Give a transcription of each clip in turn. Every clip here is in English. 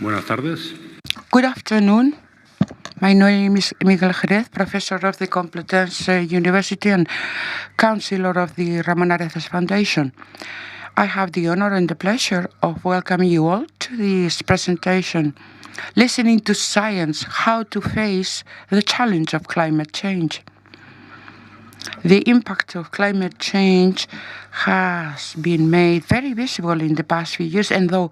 Buenas tardes. Good afternoon. My name is Miguel Jerez, professor of the Complutense University and counselor of the Ramón Areces Foundation. I have the honor and the pleasure of welcoming you all to this presentation, Listening to Science, How to Face the Challenge of Climate Change. The impact of climate change has been made very visible in the past few years, and though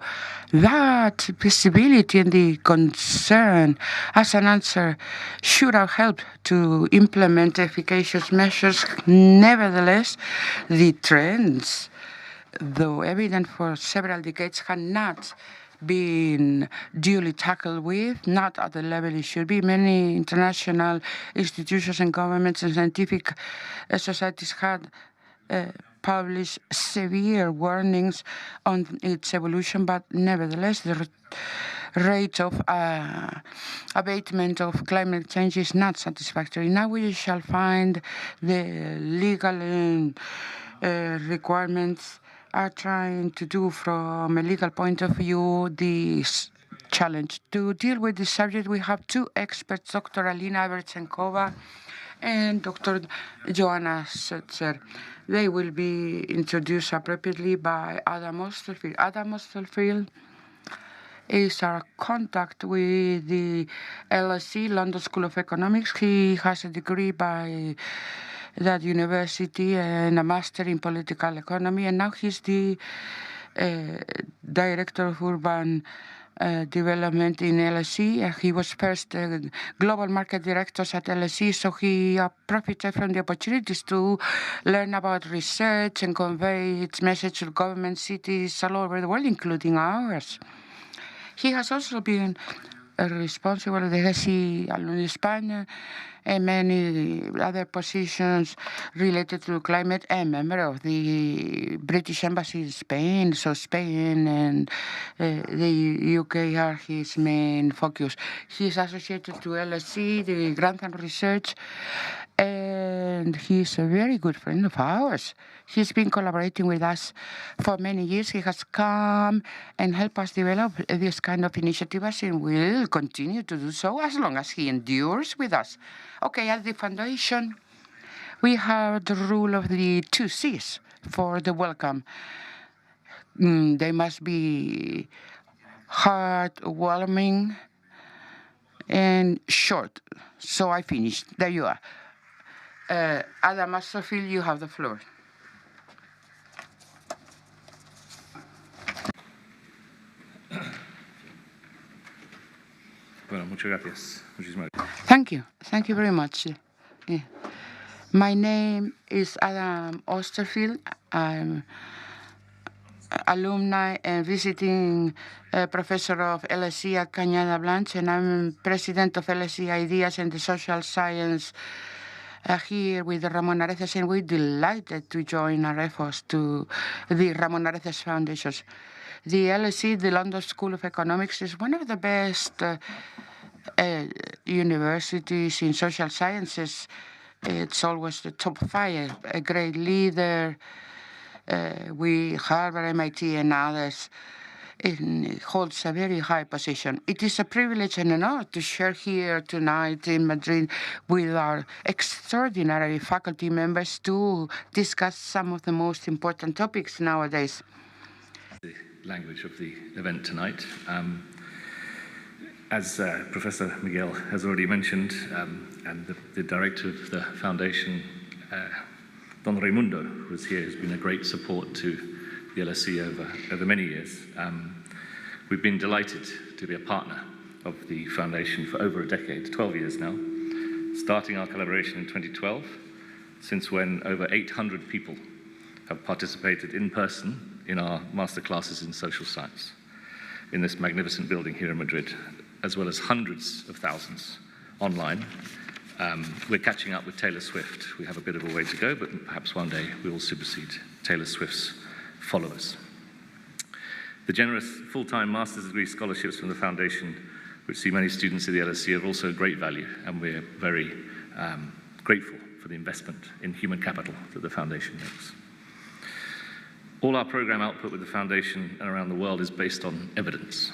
that visibility and the concern as an answer should have helped to implement efficacious measures, nevertheless, the trends, though evident for several decades, have not been duly tackled with, not at the level it should be. Many international institutions and governments and scientific societies had published severe warnings on its evolution, but nevertheless, the rate of abatement of climate change is not satisfactory. Now we shall find the legal requirements are trying to do from a legal point of view this challenge. To deal with this subject, we have two experts, Dr. Alina Averchenkova and Dr. Joana Seltzer. They will be introduced appropriately by Adam Osterfield. Adam Osterfield is our contact with the LSE, London School of Economics. He has a degree by that university and a master in political economy, and now he's the director of urban development in LSE. He was first global market director at LSE, so he profited from the opportunities to learn about research and convey its message to government cities all over the world, including ours. He has also been responsible for the ENG in Spain and many other positions related to climate, and member of the British Embassy in Spain. So Spain and the UK are his main focus. He is associated to LSE, the Grantham Research, and he's a very good friend of ours. He's been collaborating with us for many years. He has come and helped us develop this kind of initiatives, and will continue to do so as long as he endures with us. Okay, at the foundation, we have the rule of the 2 C's for the welcome. They must be heartwarming and short. So I finished. There you are. Adam Osterfield, you have the floor. Bueno, muchas gracias. Muchísimas gracias. Thank you. Thank you very much. Yeah. My name is Adam Osterfield. I'm alumni and visiting professor of LSE at Cañada Blanche, and I'm president of LSE Ideas and the Social Science here with the Ramón Areces, and we're delighted to join our efforts to the Ramón Areces Foundation. The LSE, the London School of Economics, is one of the best universities in social sciences. It's always the top 5, a great leader. We, Harvard, MIT, and others, it holds a very high position. It is a privilege and an honor to share here tonight in Madrid with our extraordinary faculty members to discuss some of the most important topics nowadays. The language of the event tonight. As Professor Miguel has already mentioned, and the director of the foundation, Don Raimundo, who is here, has been a great support to the LSE over many years. We've been delighted to be a partner of the foundation for over a decade, 12 years now, starting our collaboration in 2012, since when over 800 people have participated in person in our masterclasses in social science in this magnificent building here in Madrid, as well as hundreds of thousands online. We're catching up with Taylor Swift. We have a bit of a way to go, but perhaps one day we will supersede Taylor Swift's followers. The generous full-time master's degree scholarships from the foundation, which see many students at the LSE, are also great value, and we're very grateful for the investment in human capital that the foundation makes. All our program output with the foundation and around the world is based on evidence.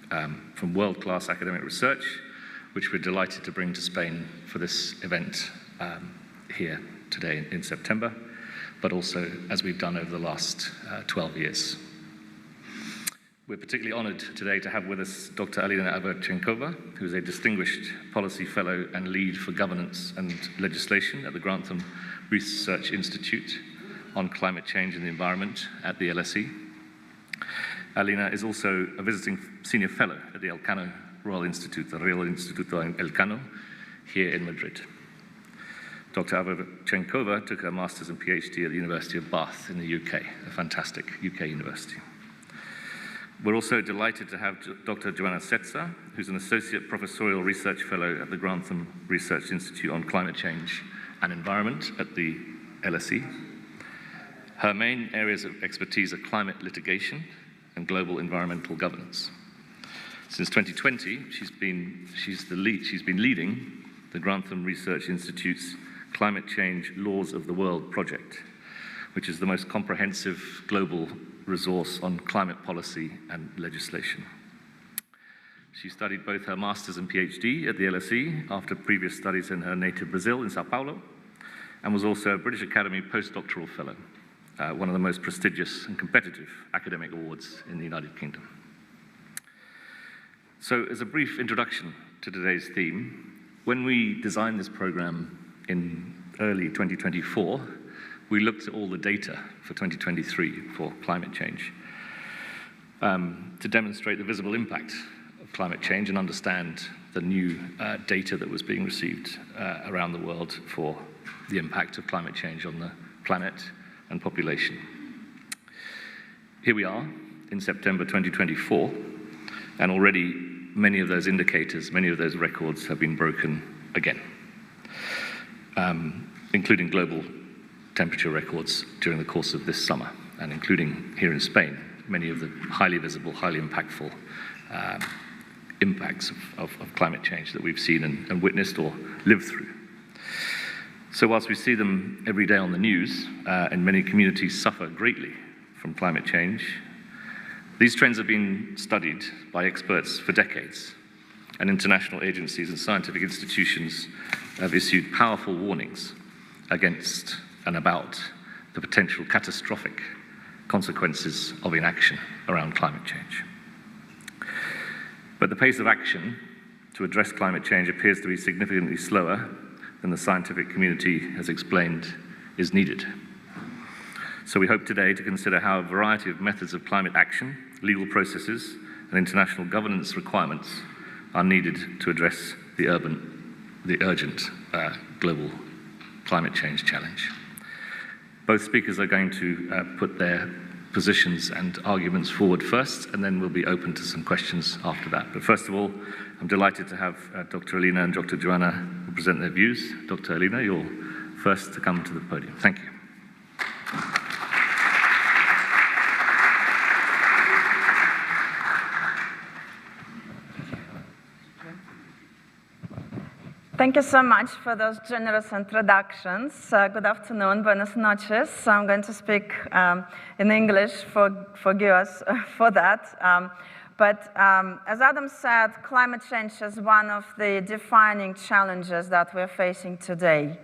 from world-class academic research, which we're delighted to bring to Spain for this event here today in September, but also as we've done over the last 12 years. We're particularly honored today to have with us Dr. Alina Averchenkova, who is a distinguished policy fellow and lead for governance and legislation at the Grantham Research Institute on climate change and the environment at the LSE. Alina is also a visiting senior fellow at the Elcano Royal Institute, the Real Instituto Elcano, here in Madrid. Dr. Averchenkova took her master's and PhD at the University of Bath in the UK, a fantastic UK university. We're also delighted to have Dr. Joana Seltzer, who's an associate professorial research fellow at the Grantham Research Institute on Climate Change and Environment at the LSE. Her main areas of expertise are climate litigation and global environmental governance. Since 2020, she's been leading the Grantham Research Institute's Climate Change Laws of the World project, which is the most comprehensive global resource on climate policy and legislation. She studied both her master's and PhD at the LSE after previous studies in her native Brazil in Sao Paulo, and was also a British Academy postdoctoral fellow, one of the most prestigious and competitive academic awards in the United Kingdom. So as a brief introduction to today's theme, when we designed this program in early 2024, we looked at all the data for 2023 for climate change to demonstrate the visible impact of climate change and understand the new data that was being received around the world for the impact of climate change on the planet and population. Here we are in September 2024, and already many of those indicators, many of those records have been broken again, including global temperature records during the course of this summer, and including here in Spain, many of the highly visible, highly impactful impacts of climate change that we've seen and witnessed or lived through. So whilst we see them every day on the news, and many communities suffer greatly from climate change, these trends have been studied by experts for decades, and international agencies and scientific institutions have issued powerful warnings against and about the potential catastrophic consequences of inaction around climate change. But the pace of action to address climate change appears to be significantly slower than the scientific community has explained is needed. So we hope today to consider how a variety of methods of climate action, legal processes, and international governance requirements are needed to address the urgent global climate change challenge. Both speakers are going to put their positions and arguments forward first, and then we'll be open to some questions after that. But first of all, I'm delighted to have Dr. Alina and Dr. Joana who present their views. Dr. Alina, you're first to come to the podium. Thank you. Thank you so much for those generous introductions. Good afternoon, buenas noches. I'm going to speak in English, forgive us for that. But as Adam said, climate change is one of the defining challenges that we're facing today.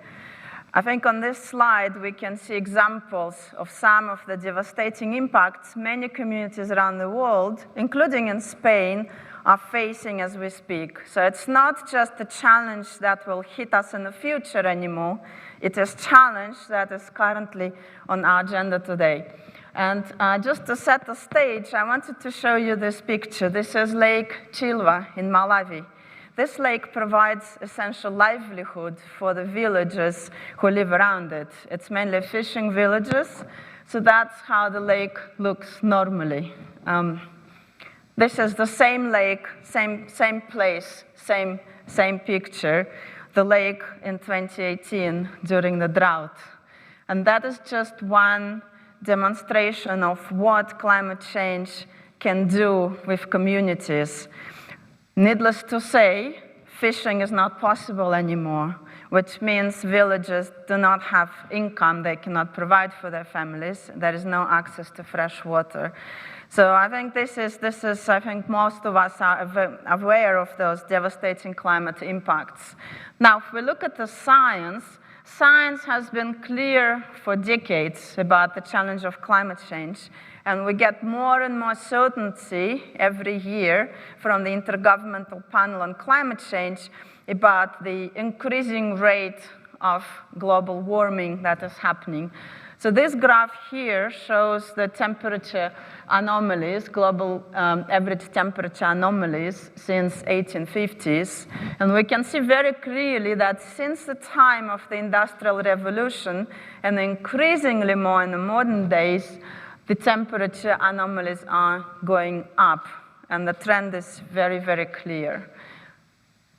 I think on this slide we can see examples of some of the devastating impacts many communities around the world, including in Spain, are facing as we speak. So it's not just a challenge that will hit us in the future anymore, it is a challenge that is currently on our agenda today. And just to set the stage, I wanted to show you this picture. This is Lake Chilwa in Malawi. This lake provides essential livelihood for the villagers who live around it. It's mainly fishing villages, so that's how the lake looks normally. This is the same lake, same place, same picture, the lake in 2018 during the drought. And that is just one demonstration of what climate change can do with communities. Needless to say, fishing is not possible anymore, which means villagers do not have income, they cannot provide for their families, there is no access to fresh water. So I think this is, I think most of us are aware of those devastating climate impacts. Now, if we look at the science has been clear for decades about the challenge of climate change, and we get more and more certainty every year from the Intergovernmental Panel on Climate Change about the increasing rate of global warming that is happening. So this graph here shows the temperature anomalies, global average temperature anomalies since 1850s. And we can see very clearly that since the time of the Industrial Revolution, and increasingly more in the modern days, the temperature anomalies are going up. And the trend is very, very clear.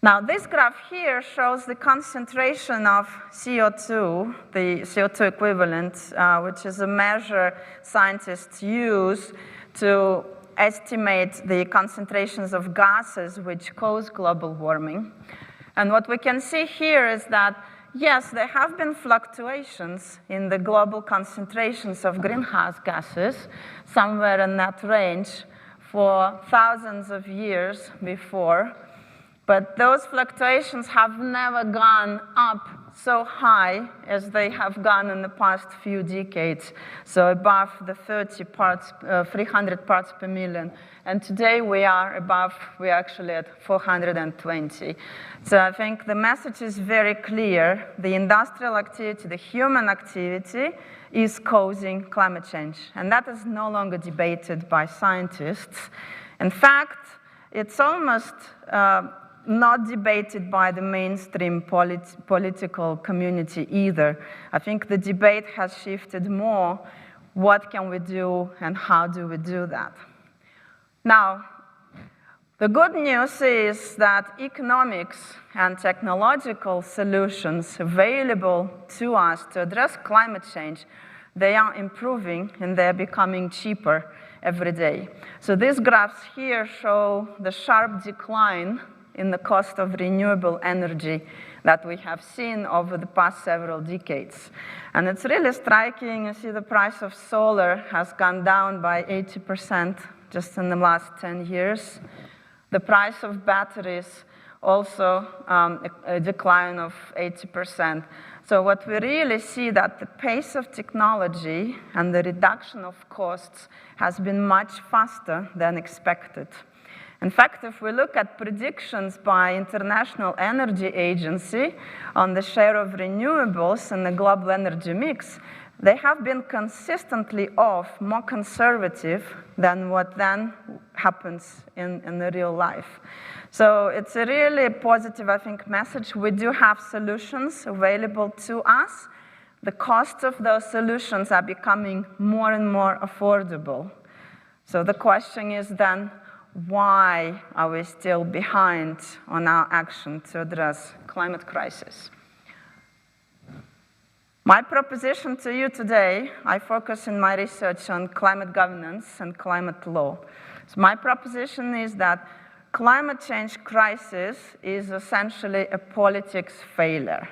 Now, this graph here shows the concentration of CO2, the CO2 equivalent, which is a measure scientists use to estimate the concentrations of gases which cause global warming. And what we can see here is that, yes, there have been fluctuations in the global concentrations of greenhouse gases, somewhere in that range, for thousands of years before. But those fluctuations have never gone up so high as they have gone in the past few decades, so above the 300 parts per million. And today we're actually at 420. So I think the message is very clear. The industrial activity, the human activity, is causing climate change. And that is no longer debated by scientists. In fact, it's almost not debated by the mainstream political community either. I think the debate has shifted more, what can we do and how do we do that? Now, the good news is that economics and technological solutions available to us to address climate change, they are improving and they're becoming cheaper every day. So these graphs here show the sharp decline in the cost of renewable energy that we have seen over the past several decades. And it's really striking. You see the price of solar has gone down by 80% just in the last 10 years. The price of batteries also a decline of 80%. So what we really see that the pace of technology and the reduction of costs has been much faster than expected. In fact, if we look at predictions by International Energy Agency on the share of renewables in the global energy mix, they have been consistently off, more conservative than what then happens in the real life. So it's a really positive, I think, message. We do have solutions available to us. The costs of those solutions are becoming more and more affordable. So the question is then, why are we still behind on our action to address climate crisis? My proposition to you today, I focus in my research on climate governance and climate law. So my proposition is that climate change crisis is essentially a politics failure.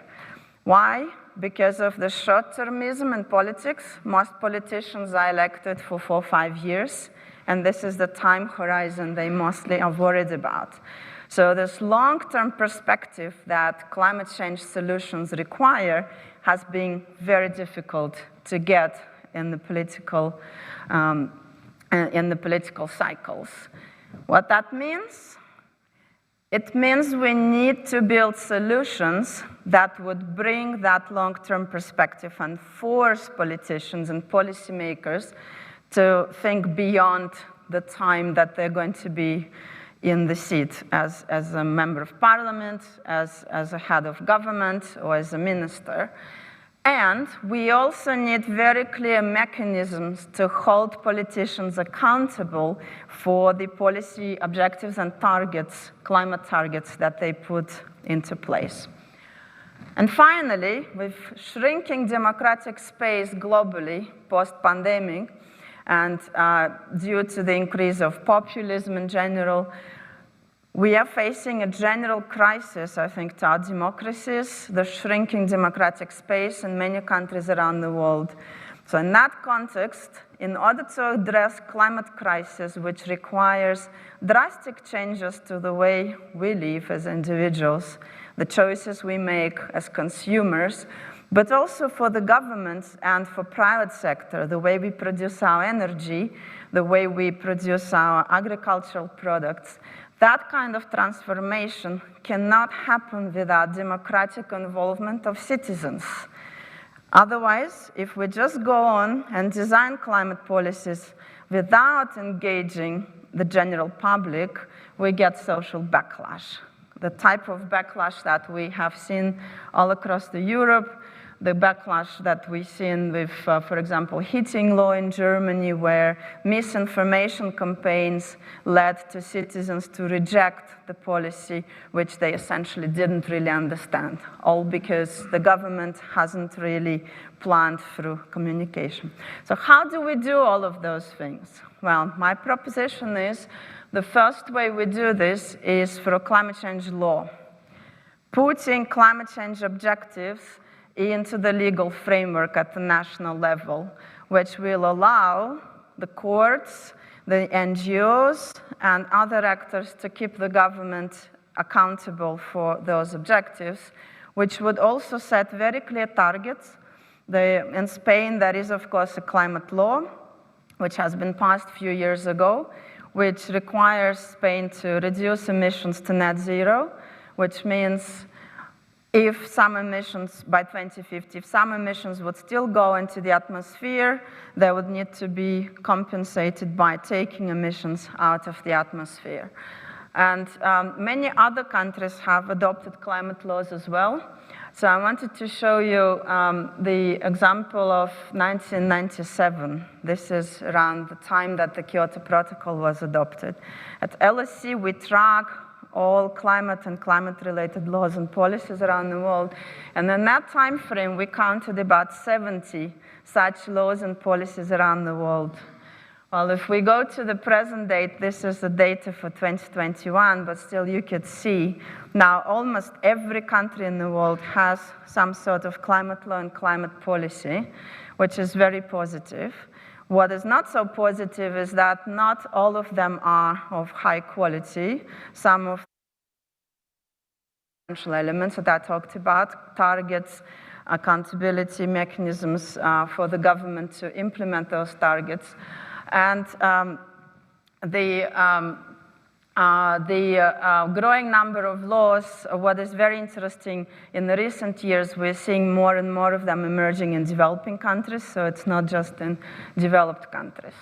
Why? Because of the short-termism in politics. Most politicians are elected for 4 or 5 years. And this is the time horizon they mostly are worried about. So this long-term perspective that climate change solutions require has been very difficult to get in the political cycles. What that means? It means we need to build solutions that would bring that long-term perspective and force politicians and policymakers to think beyond the time that they're going to be in the seat as a member of parliament, as a head of government, or as a minister. And we also need very clear mechanisms to hold politicians accountable for the policy objectives and targets, climate targets that they put into place. And finally, with shrinking democratic space globally post-pandemic, and due to the increase of populism in general, we are facing a general crisis, I think, to our democracies, the shrinking democratic space in many countries around the world. So in that context, in order to address climate crisis, which requires drastic changes to the way we live as individuals, the choices we make as consumers, but also for the governments and for private sector, the way we produce our energy, the way we produce our agricultural products, that kind of transformation cannot happen without democratic involvement of citizens. Otherwise, if we just go on and design climate policies without engaging the general public, we get social backlash. The type of backlash that we have seen all across Europe, the backlash that we've seen with, for example, heating law in Germany, where misinformation campaigns led to citizens to reject the policy, which they essentially didn't really understand, all because the government hasn't really planned through communication. So how do we do all of those things? Well, my proposition is the first way we do this is through climate change law, putting climate change objectives into the legal framework at the national level, which will allow the courts, the NGOs, and other actors to keep the government accountable for those objectives, which would also set very clear targets. In Spain, there is, of course, a climate law, which has been passed a few years ago, which requires Spain to reduce emissions to net zero, which means if some emissions, by 2050, if some emissions would still go into the atmosphere, they would need to be compensated by taking emissions out of the atmosphere. And many other countries have adopted climate laws as well. So I wanted to show you the example of 1997. This is around the time that the Kyoto Protocol was adopted. At LSE, we track all climate and climate-related laws and policies around the world. And in that time frame, we counted about 70 such laws and policies around the world. Well, if we go to the present date, this is the data for 2021, but still you could see now almost every country in the world has some sort of climate law and climate policy, which is very positive. What is not so positive is that not all of them are of high quality. Some of the essential elements that I talked about, targets, accountability mechanisms for the government to implement those targets. And the growing number of laws, what is very interesting in the recent years, we're seeing more and more of them emerging in developing countries, so it's not just in developed countries.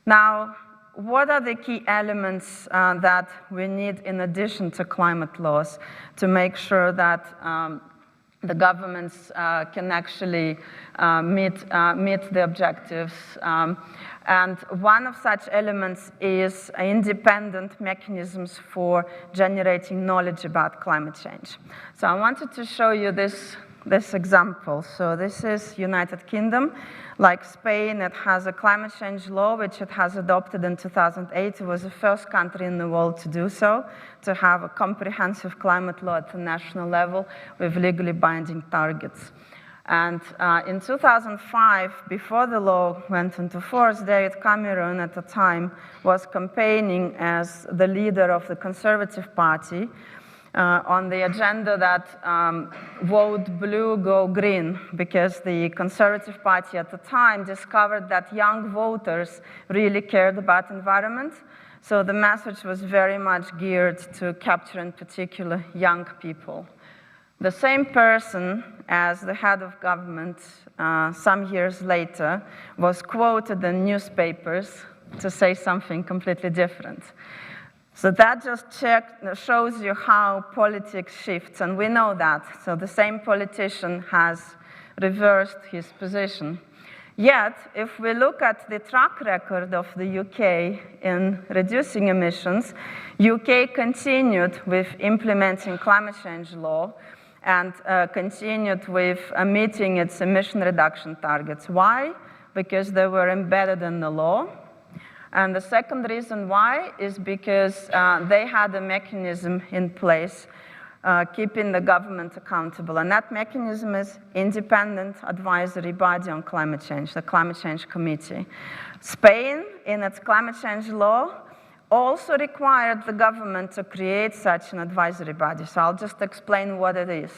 Now, what are the key elements that we need in addition to climate laws to make sure that the governments can actually meet the objectives? And one of such elements is independent mechanisms for generating knowledge about climate change. So I wanted to show you this example. So this is United Kingdom. Like Spain, it has a climate change law, which it has adopted in 2008. It was the first country in the world to do so, to have a comprehensive climate law at the national level with legally binding targets. And in 2005, before the law went into force, David Cameron at the time was campaigning as the leader of the Conservative Party on the agenda that vote blue, go green, because the Conservative Party at the time discovered that young voters really cared about environment. So the message was very much geared to capture in particular young people. The same person as the head of government some years later was quoted in newspapers to say something completely different. So that just shows you how politics shifts, and we know that. So the same politician has reversed his position. Yet, if we look at the track record of the UK in reducing emissions, UK continued with implementing climate change law and continued with meeting its emission reduction targets. Why? Because they were embedded in the law. And the second reason why is because they had a mechanism in place keeping the government accountable. And that mechanism is independent advisory body on climate change, the Climate Change Committee. Spain, in its climate change law, also required the government to create such an advisory body. So I'll just explain what it is.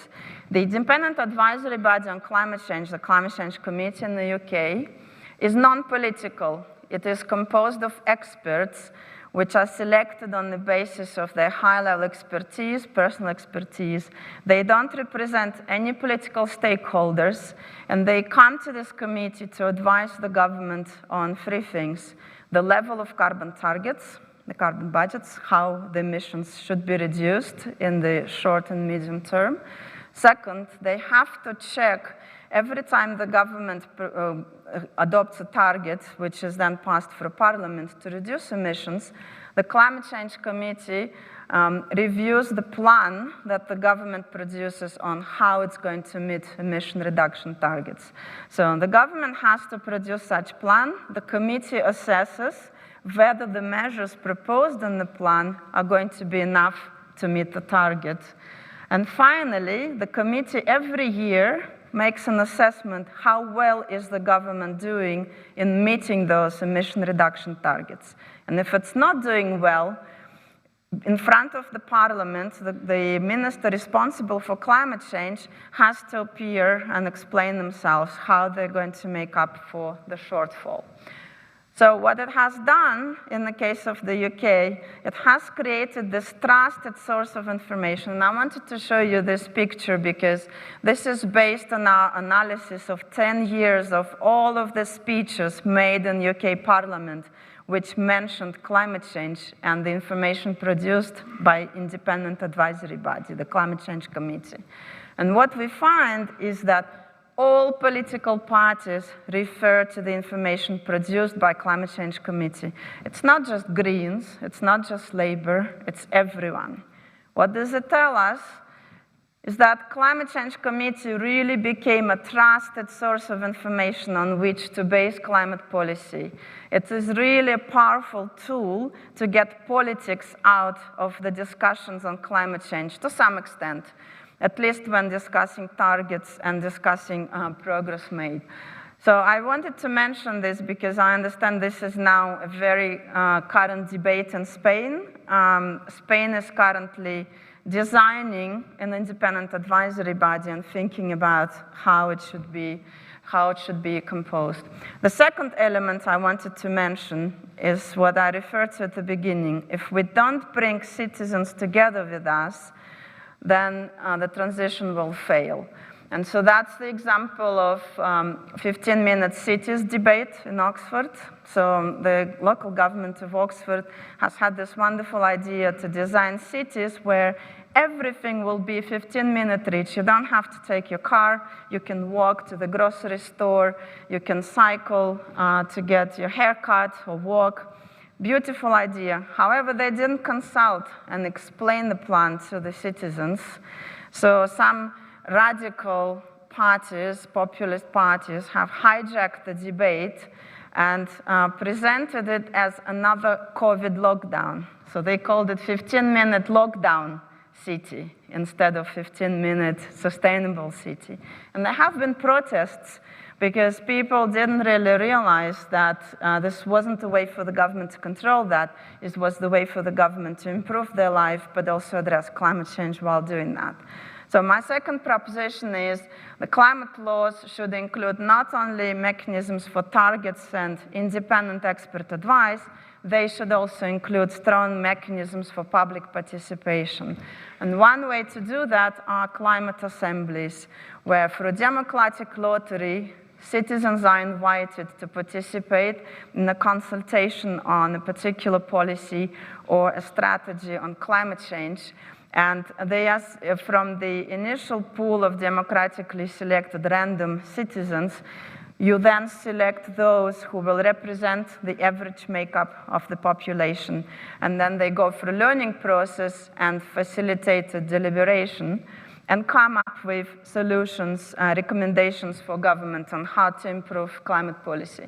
The independent advisory body on climate change, the Climate Change Committee in the UK, is non-political. It is composed of experts which are selected on the basis of their high-level expertise, personal expertise. They don't represent any political stakeholders, and they come to this committee to advise the government on three things: the level of carbon targets, the carbon budgets, how the emissions should be reduced in the short and medium term. Second, they have to check every time the government adopts a target, which is then passed through Parliament to reduce emissions, the Climate Change Committee reviews the plan that the government produces on how it's going to meet emission reduction targets. So the government has to produce such plan. The committee assesses whether the measures proposed in the plan are going to be enough to meet the target. And finally, the committee every year makes an assessment how well is the government doing in meeting those emission reduction targets. And if it's not doing well, in front of the Parliament, the minister responsible for climate change has to appear and explain themselves how they're going to make up for the shortfall. So what it has done in the case of the UK, it has created this trusted source of information. And I wanted to show you this picture because this is based on our analysis of 10 years of all of the speeches made in UK Parliament which mentioned climate change and the information produced by independent advisory body, the Climate Change Committee. And what we find is that all political parties refer to the information produced by Climate Change Committee. It's not just Greens, it's not just Labour, it's everyone. What does it tell us is that Climate Change Committee really became a trusted source of information on which to base climate policy. It is really a powerful tool to get politics out of the discussions on climate change to some extent, at least when discussing targets and discussing progress made. So I wanted to mention this because I understand this is now a very current debate in Spain. Spain is currently designing an independent advisory body and thinking about how it should be composed. The second element I wanted to mention is what I referred to at the beginning. If we don't bring citizens together with us, then the transition will fail. And so that's the example of 15-minute cities debate in Oxford. So the local government of Oxford has had this wonderful idea to design cities where everything will be 15-minute reach. You don't have to take your car. You can walk to the grocery store. You can cycle to get your hair cut or walk. Beautiful idea. However, they didn't consult and explain the plan to the citizens. So some radical parties, populist parties, have hijacked the debate and presented it as another COVID lockdown. So they called it 15-minute lockdown city instead of 15-minute sustainable city. And there have been protests because people didn't really realize that this wasn't the way for the government to control that. It was the way for the government to improve their life, but also address climate change while doing that. So my second proposition is the climate laws should include not only mechanisms for targets and independent expert advice, they should also include strong mechanisms for public participation. And one way to do that are climate assemblies, where through democratic lottery, citizens are invited to participate in a consultation on a particular policy or a strategy on climate change. And they ask, from the initial pool of democratically selected random citizens, you then select those who will represent the average makeup of the population. And then they go through a learning process and facilitated deliberation and come up with solutions, recommendations for government on how to improve climate policy.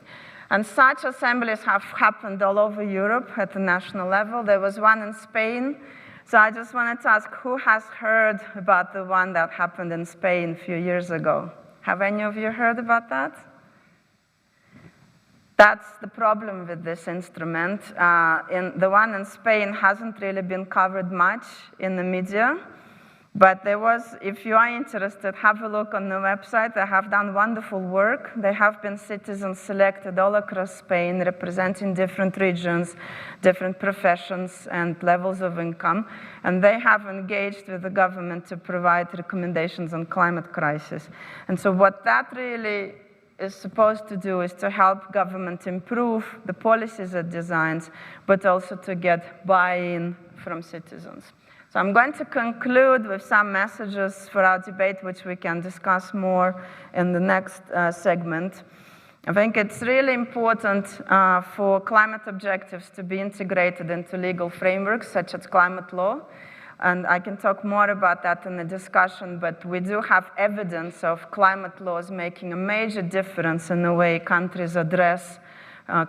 And such assemblies have happened all over Europe at the national level. There was one in Spain So I just wanted to ask, who has heard about the one that happened in Spain a few years ago? Have any of you heard about that? That's the problem with this instrument. The one in Spain hasn't really been covered much in the media. But there was, if you are interested, have a look on the website. They have done wonderful work. There have been citizens selected all across Spain, representing different regions, different professions, and levels of income. And they have engaged with the government to provide recommendations on climate crisis. And so what that really is supposed to do is to help government improve the policies it designs, but also to get buy-in from citizens. So I'm going to conclude with some messages for our debate, which we can discuss more in the next segment. I think it's really important for climate objectives to be integrated into legal frameworks, such as climate law. And I can talk more about that in the discussion, but we do have evidence of climate laws making a major difference in the way countries address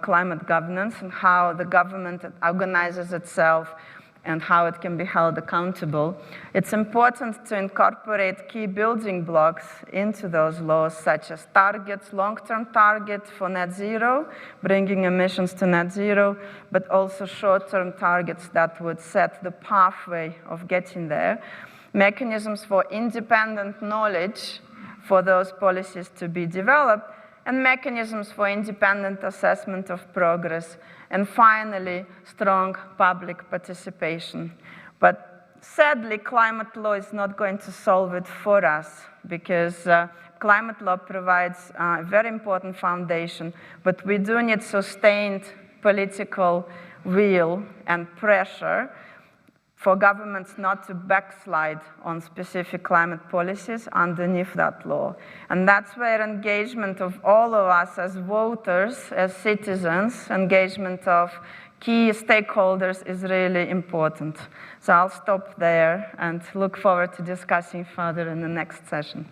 climate governance and how the government organizes itself and how it can be held accountable. It's important to incorporate key building blocks into those laws, such as targets, long-term targets for net zero, bringing emissions to net zero, but also short-term targets that would set the pathway of getting there. Mechanisms for independent knowledge for those policies to be developed, and mechanisms for independent assessment of progress, and finally, strong public participation. But sadly, climate law is not going to solve it for us, because climate law provides a very important foundation, but we do need sustained political will and pressure for governments not to backslide on specific climate policies underneath that law. And that's where engagement of all of us as voters, as citizens, engagement of key stakeholders is really important. So I'll stop there and look forward to discussing further in the next session.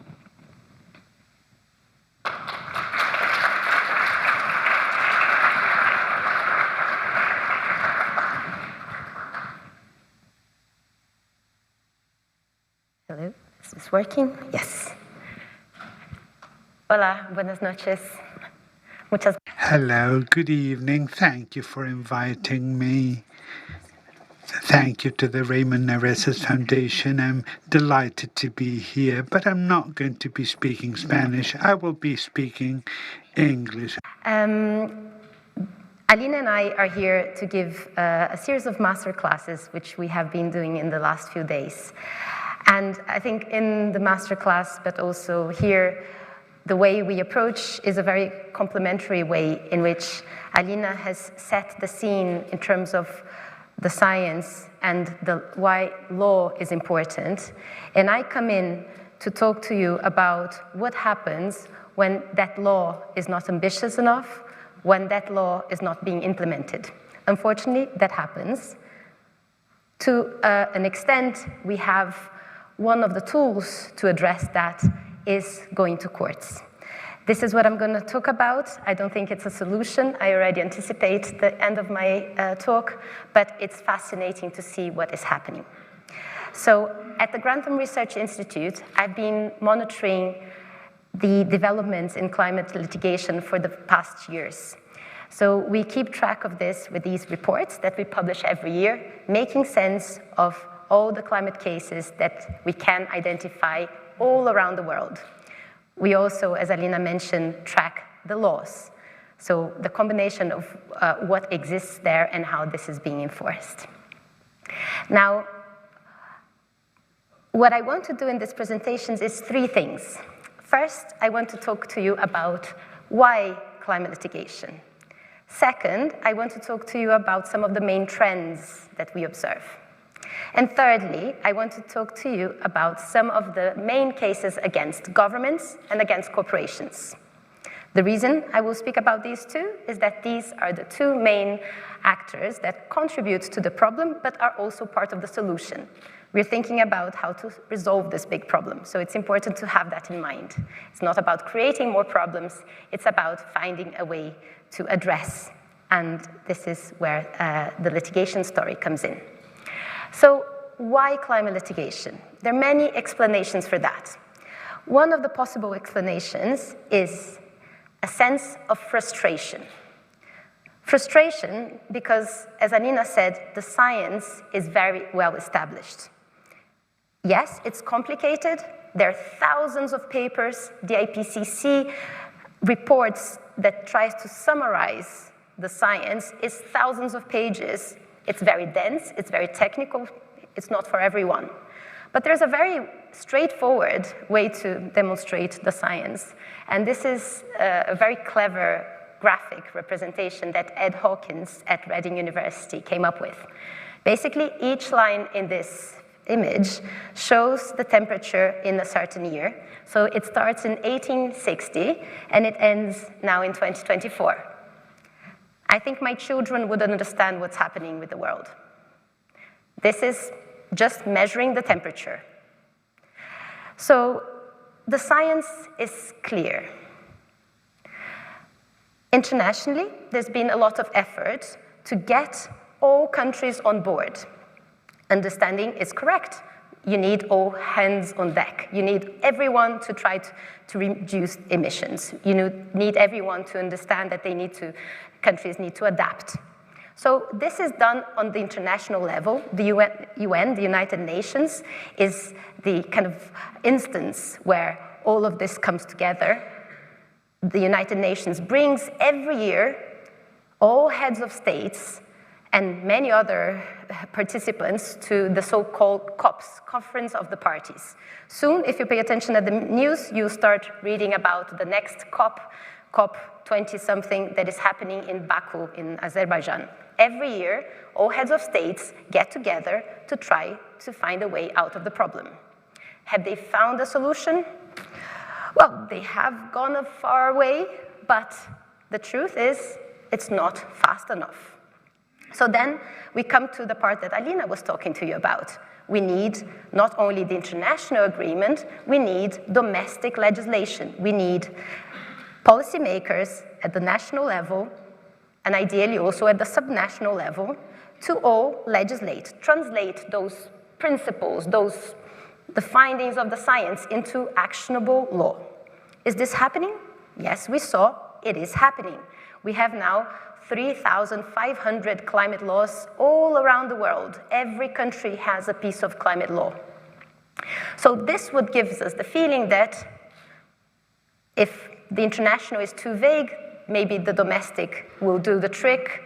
Hello, is this working? Yes. Hola, buenas noches. Muchas gracias. Hello, good evening. Thank you for inviting me. Thank you to the Ramón Areces Foundation. I'm delighted to be here, but I'm not going to be speaking Spanish. I will be speaking English. Alina and I are here to give a series of master classes, which we have been doing in the last few days. And I think in the masterclass, but also here, the way we approach is a very complementary way in which Alina has set the scene in terms of the science and why law is important. And I come in to talk to you about what happens when that law is not ambitious enough, when that law is not being implemented. Unfortunately, that happens. To an extent, we have one of the tools to address that is going to courts. This is what I'm going to talk about. I don't think it's a solution. I already anticipate the end of my talk, but it's fascinating to see what is happening. So at the Grantham Research Institute, I've been monitoring the developments in climate litigation for the past years. So we keep track of this with these reports that we publish every year, making sense of all the climate cases that we can identify all around the world. We also, as Alina mentioned, track the laws. So the combination of what exists there and how this is being enforced. Now, what I want to do in this presentation is three things. First, I want to talk to you about why climate litigation. Second, I want to talk to you about some of the main trends that we observe. And thirdly, I want to talk to you about some of the main cases against governments and against corporations. The reason I will speak about these two is that these are the two main actors that contribute to the problem, but are also part of the solution. We're thinking about how to resolve this big problem, so it's important to have that in mind. It's not about creating more problems, it's about finding a way to address, and this is where the litigation story comes in. So why climate litigation? There are many explanations for that. One of the possible explanations is a sense of frustration. Frustration because, as Alina said, the science is very well established. Yes, it's complicated. There are thousands of papers. The IPCC reports that tries to summarize the science is thousands of pages. It's very dense, it's very technical, it's not for everyone. But there's a very straightforward way to demonstrate the science. And this is a very clever graphic representation that Ed Hawkins at Reading University came up with. Basically, each line in this image shows the temperature in a certain year. So it starts in 1860 and it ends now in 2024. I think my children would understand what's happening with the world. This is just measuring the temperature. So the science is clear. Internationally, there's been a lot of effort to get all countries on board. Understanding is correct. You need all hands on deck. You need everyone to try to reduce emissions. You need everyone to understand that countries need to adapt. So this is done on the international level. The UN, the United Nations, is the kind of instance where all of this comes together. The United Nations brings every year all heads of states and many other participants to the so-called COPs, Conference of the Parties. Soon, if you pay attention at the news, you'll start reading about the next COP 20-something that is happening in Baku in Azerbaijan. Every year, all heads of states get together to try to find a way out of the problem. Have they found a solution? Well, they have gone a far way, but the truth is it's not fast enough. So then we come to the part that Alina was talking to you about. We need not only the international agreement, we need domestic legislation. We need policymakers at the national level, and ideally also at the subnational level, to all legislate, translate those principles, the findings of the science into actionable law. Is this happening? Yes, we saw it is happening. We have now 3,500 climate laws all around the world. Every country has a piece of climate law. So this would give us the feeling that if the international is too vague, maybe the domestic will do the trick.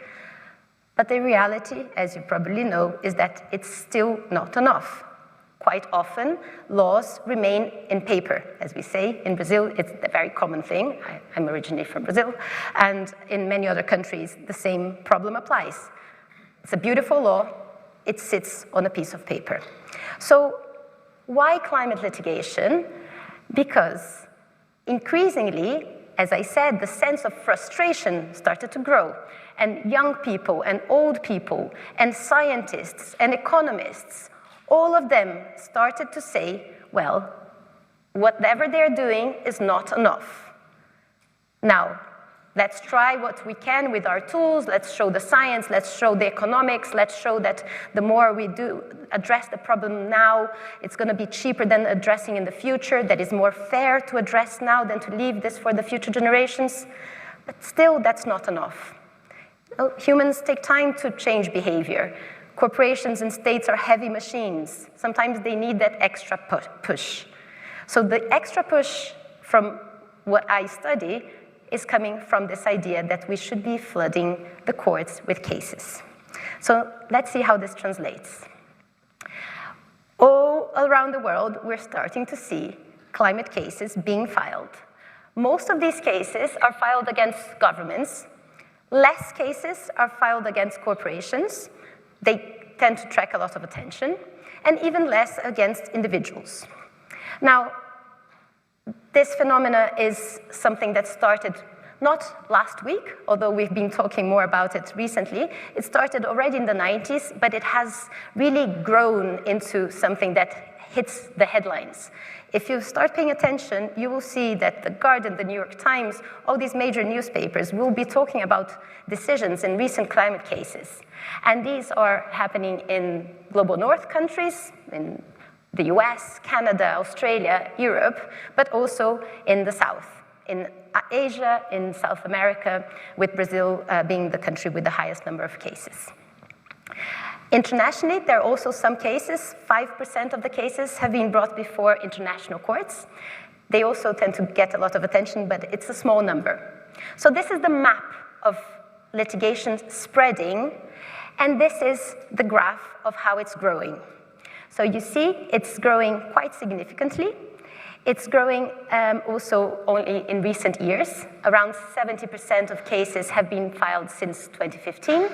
But the reality, as you probably know, is that it's still not enough. Quite often, laws remain in paper. As we say, in Brazil, it's a very common thing. I'm originally from Brazil. And in many other countries, the same problem applies. It's a beautiful law. It sits on a piece of paper. So why climate litigation? Because increasingly, as I said, the sense of frustration started to grow. And young people and old people and scientists and economists, all of them started to say, well, whatever they're doing is not enough. Now, let's try what we can with our tools. Let's show the science. Let's show the economics. Let's show that the more we do address the problem now, it's going to be cheaper than addressing in the future. That is more fair to address now than to leave this for the future generations. But still, that's not enough. Humans take time to change behavior. Corporations and states are heavy machines. Sometimes they need that extra push. So the extra push from what I study is coming from this idea that we should be flooding the courts with cases. So let's see how this translates. All around the world, we're starting to see climate cases being filed. Most of these cases are filed against governments. Less cases are filed against corporations. They tend to attract a lot of attention, and even less against individuals. Now, this phenomena is something that started not last week, although we've been talking more about it recently. It started already in the 90s, but it has really grown into something that hits the headlines. If you start paying attention, you will see that The Guardian, the New York Times, all these major newspapers will be talking about decisions in recent climate cases. And these are happening in global north countries, in the US, Canada, Australia, Europe, but also in the south, in Asia, in South America, with Brazil being the country with the highest number of cases. Internationally, there are also some cases. 5% of the cases have been brought before international courts. They also tend to get a lot of attention, but it's a small number. So this is the map of litigation spreading, and this is the graph of how it's growing. So you see it's growing quite significantly. It's growing also only in recent years. Around 70% of cases have been filed since 2015.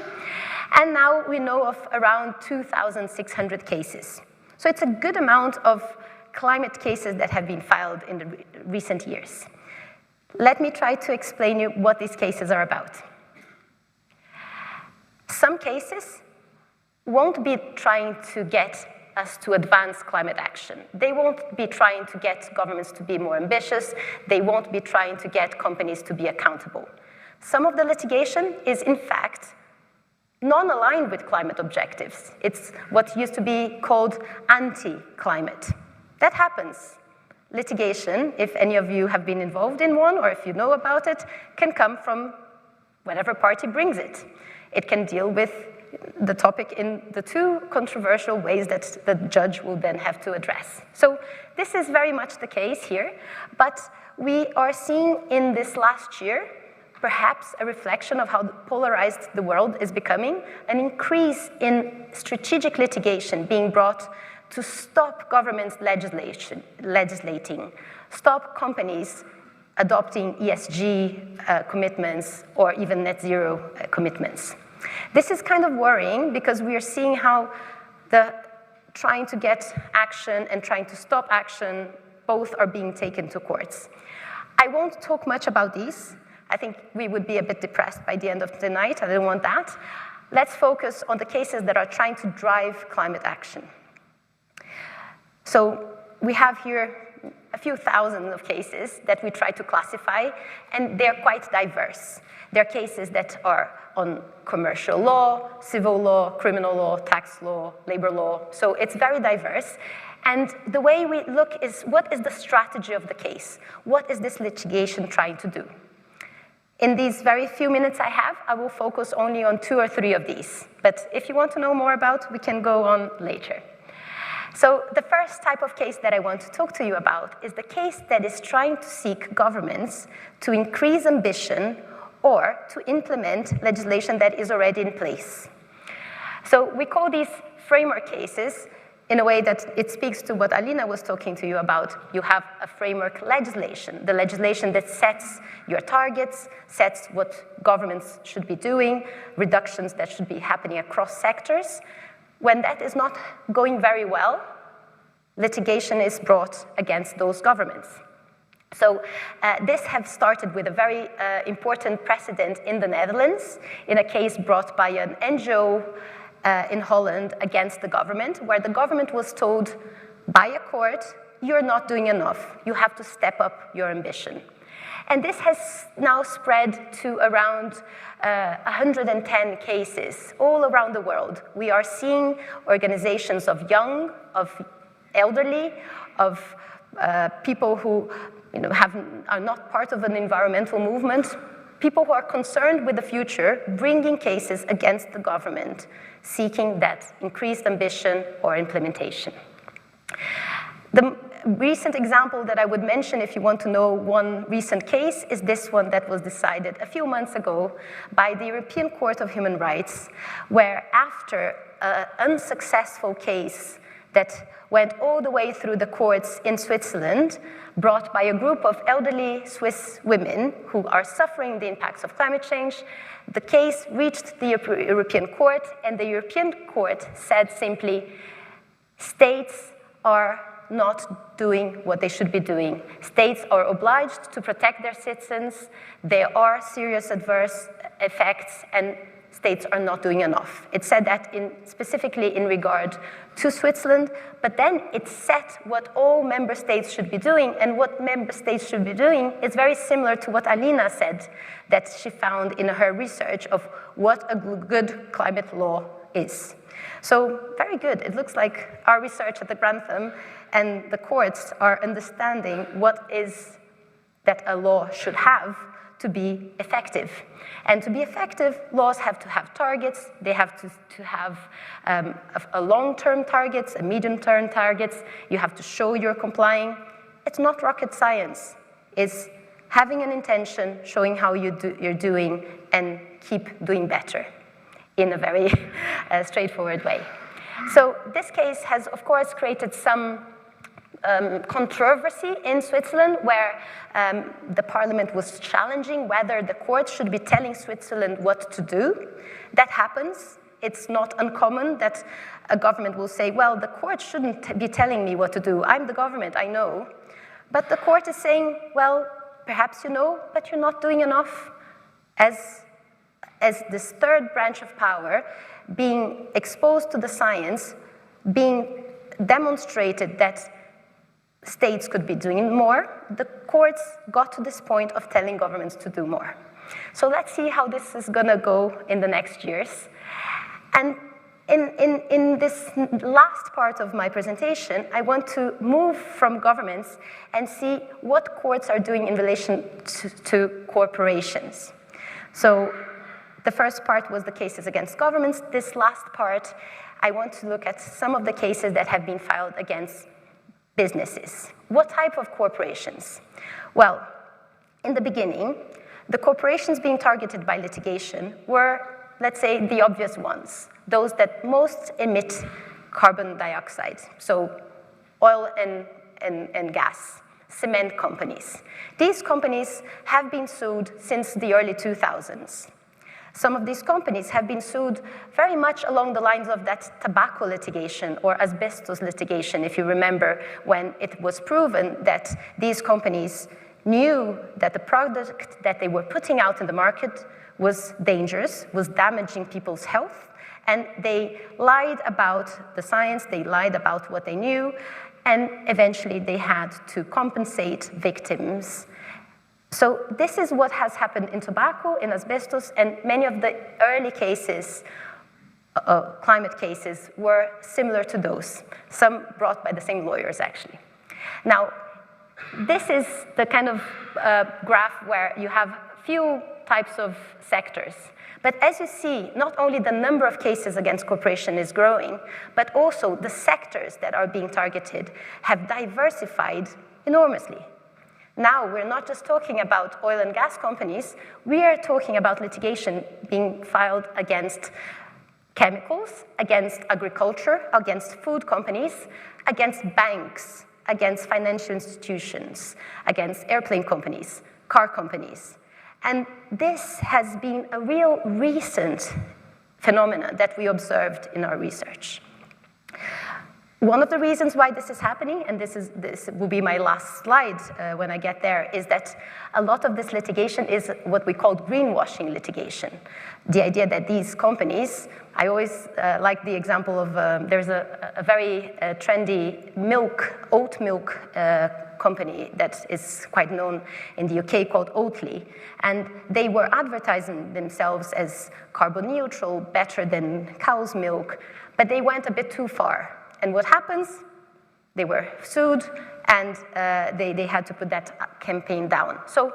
And now we know of around 2,600 cases. So it's a good amount of climate cases that have been filed in the recent years. Let me try to explain you what these cases are about. Some cases won't be trying to get us to advance climate action. They won't be trying to get governments to be more ambitious. They won't be trying to get companies to be accountable. Some of the litigation is, in fact, non-aligned with climate objectives. It's what used to be called anti-climate. That happens. Litigation, if any of you have been involved in one or if you know about it, can come from whatever party brings it. It can deal with the topic in the two controversial ways that the judge will then have to address. So this is very much the case here, but we are seeing in this last year perhaps a reflection of how polarized the world is becoming, an increase in strategic litigation being brought to stop governments legislating, stop companies adopting ESG commitments or even net zero commitments. This is kind of worrying because we are seeing how the trying to get action and trying to stop action both are being taken to courts. I won't talk much about these. I think we would be a bit depressed by the end of the night. I don't want that. Let's focus on the cases that are trying to drive climate action. So we have here a few thousand of cases that we try to classify, and they're quite diverse. They're cases that are on commercial law, civil law, criminal law, tax law, labor law. So it's very diverse. And the way we look is, what is the strategy of the case? What is this litigation trying to do? In these very few minutes I have, I will focus only on 2 or 3 of these. But if you want to know more about, we can go on later. So the first type of case that I want to talk to you about is the case that is trying to seek governments to increase ambition or to implement legislation that is already in place. So we call these framework cases in a way that it speaks to what Alina was talking to you about. You have a framework legislation, the legislation that sets your targets, sets what governments should be doing, reductions that should be happening across sectors. When that is not going very well, litigation is brought against those governments. So this has started with a very important precedent in the Netherlands, in a case brought by an NGO in Holland against the government, where the government was told by a court, you're not doing enough, you have to step up your ambition. And this has now spread to around 110 cases all around the world. We are seeing organizations of young, of elderly, of people who are not part of an environmental movement, people who are concerned with the future, bringing cases against the government, seeking that increased ambition or implementation. The recent example that I would mention, if you want to know one recent case, is this one that was decided a few months ago by the European Court of Human Rights, where after an unsuccessful case that went all the way through the courts in Switzerland, brought by a group of elderly Swiss women who are suffering the impacts of climate change, the case reached the European Court, and the European Court said simply, states are not doing what they should be doing. States are obliged to protect their citizens. There are serious adverse effects, and states are not doing enough. It said that specifically in regard to Switzerland, but then it set what all member states should be doing, and what member states should be doing is very similar to what Alina said that she found in her research of what a good climate law is. So very good. It looks like our research at the Grantham and the courts are understanding what is that a law should have to be effective. And to be effective, laws have to have targets. They have to have a long-term targets, a medium-term targets. You have to show you're complying. It's not rocket science. It's having an intention, showing how you're doing, and keep doing better in a very straightforward way. So this case has, of course, created some controversy in Switzerland, where the parliament was challenging whether the court should be telling Switzerland what to do. That happens. It's not uncommon that a government will say, well, the court shouldn't be telling me what to do. I'm the government, I know. But the court is saying, well, perhaps you know, but you're not doing enough. As this third branch of power, being exposed to the science, being demonstrated that states could be doing more, the courts got to this point of telling governments to do more. So let's see how this is going to go in the next years. And in this last part of my presentation, I want to move from governments and see what courts are doing in relation to corporations. So the first part was the cases against governments. This last part, I want to look at some of the cases that have been filed against businesses. What type of corporations? Well, in the beginning, the corporations being targeted by litigation were, let's say, the obvious ones, those that most emit carbon dioxide, so oil and gas, cement companies. These companies have been sued since the early 2000s. Some of these companies have been sued very much along the lines of that tobacco litigation or asbestos litigation, if you remember, when it was proven that these companies knew that the product that they were putting out in the market was dangerous, was damaging people's health, and they lied about the science, they lied about what they knew, and eventually they had to compensate victims. So this is what has happened in tobacco, in asbestos, and many of the early cases, climate cases, were similar to those, some brought by the same lawyers, actually. Now, this is the kind of graph where you have few types of sectors. But as you see, not only the number of cases against corporation is growing, but also the sectors that are being targeted have diversified enormously. Now, we're not just talking about oil and gas companies, we are talking about litigation being filed against chemicals, against agriculture, against food companies, against banks, against financial institutions, against airplane companies, car companies. And this has been a real recent phenomenon that we observed in our research. One of the reasons why this is happening, and this will be my last slide when I get there, is that a lot of this litigation is what we call greenwashing litigation. The idea that these companies, I always like the example of, there's a very trendy oat milk company that is quite known in the UK called Oatly, and they were advertising themselves as carbon neutral, better than cow's milk, but they went a bit too far. And what happens? They were sued, and they had to put that campaign down. So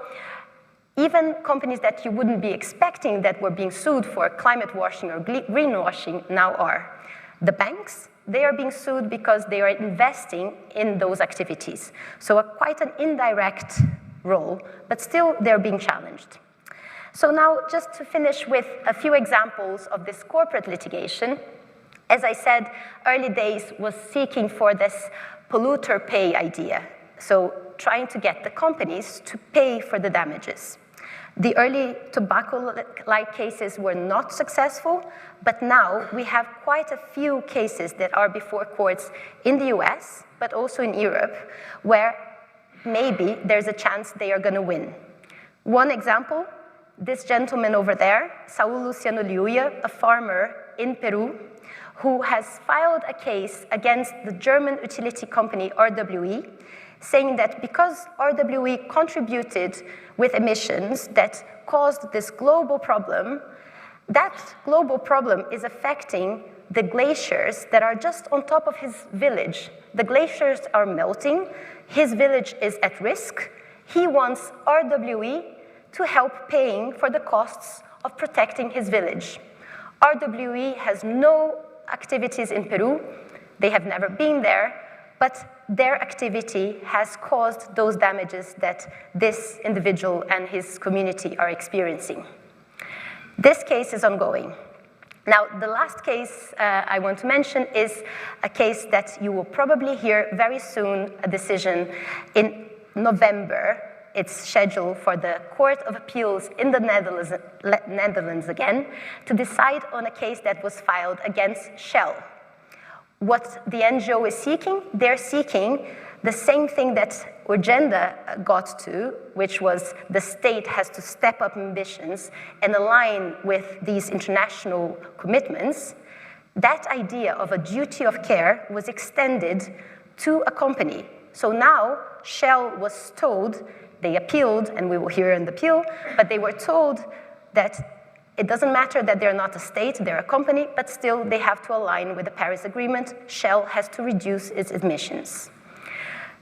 even companies that you wouldn't be expecting that were being sued for climate washing or greenwashing now are. The banks, they are being sued because they are investing in those activities. So quite an indirect role, but still they're being challenged. So now, just to finish with a few examples of this corporate litigation, as I said, early days was seeking for this polluter pay idea, so trying to get the companies to pay for the damages. The early tobacco-like cases were not successful, but now we have quite a few cases that are before courts in the US, but also in Europe, where maybe there's a chance they are going to win. One example this gentleman over there, Saul Luciano Liuya, a farmer in Peru, who has filed a case against the German utility company RWE, saying that because RWE contributed with emissions that caused this global problem, that global problem is affecting the glaciers that are just on top of his village. The glaciers are melting, his village is at risk. He wants RWE to help paying for the costs of protecting his village. RWE has no activities in Peru, they have never been there, but their activity has caused those damages that this individual and his community are experiencing. This case is ongoing. Now, the last case I want to mention is a case that you will probably hear very soon, a decision in November. It's scheduled for the Court of Appeals in the Netherlands again to decide on a case that was filed against Shell. What the NGO is seeking, they're seeking the same thing that Urgenda got to, which was the state has to step up ambitions and align with these international commitments. That idea of a duty of care was extended to a company. So now Shell was told, they appealed, and we will hear an appeal, but they were told that it doesn't matter that they're not a state, they're a company, but still they have to align with the Paris Agreement. Shell has to reduce its emissions.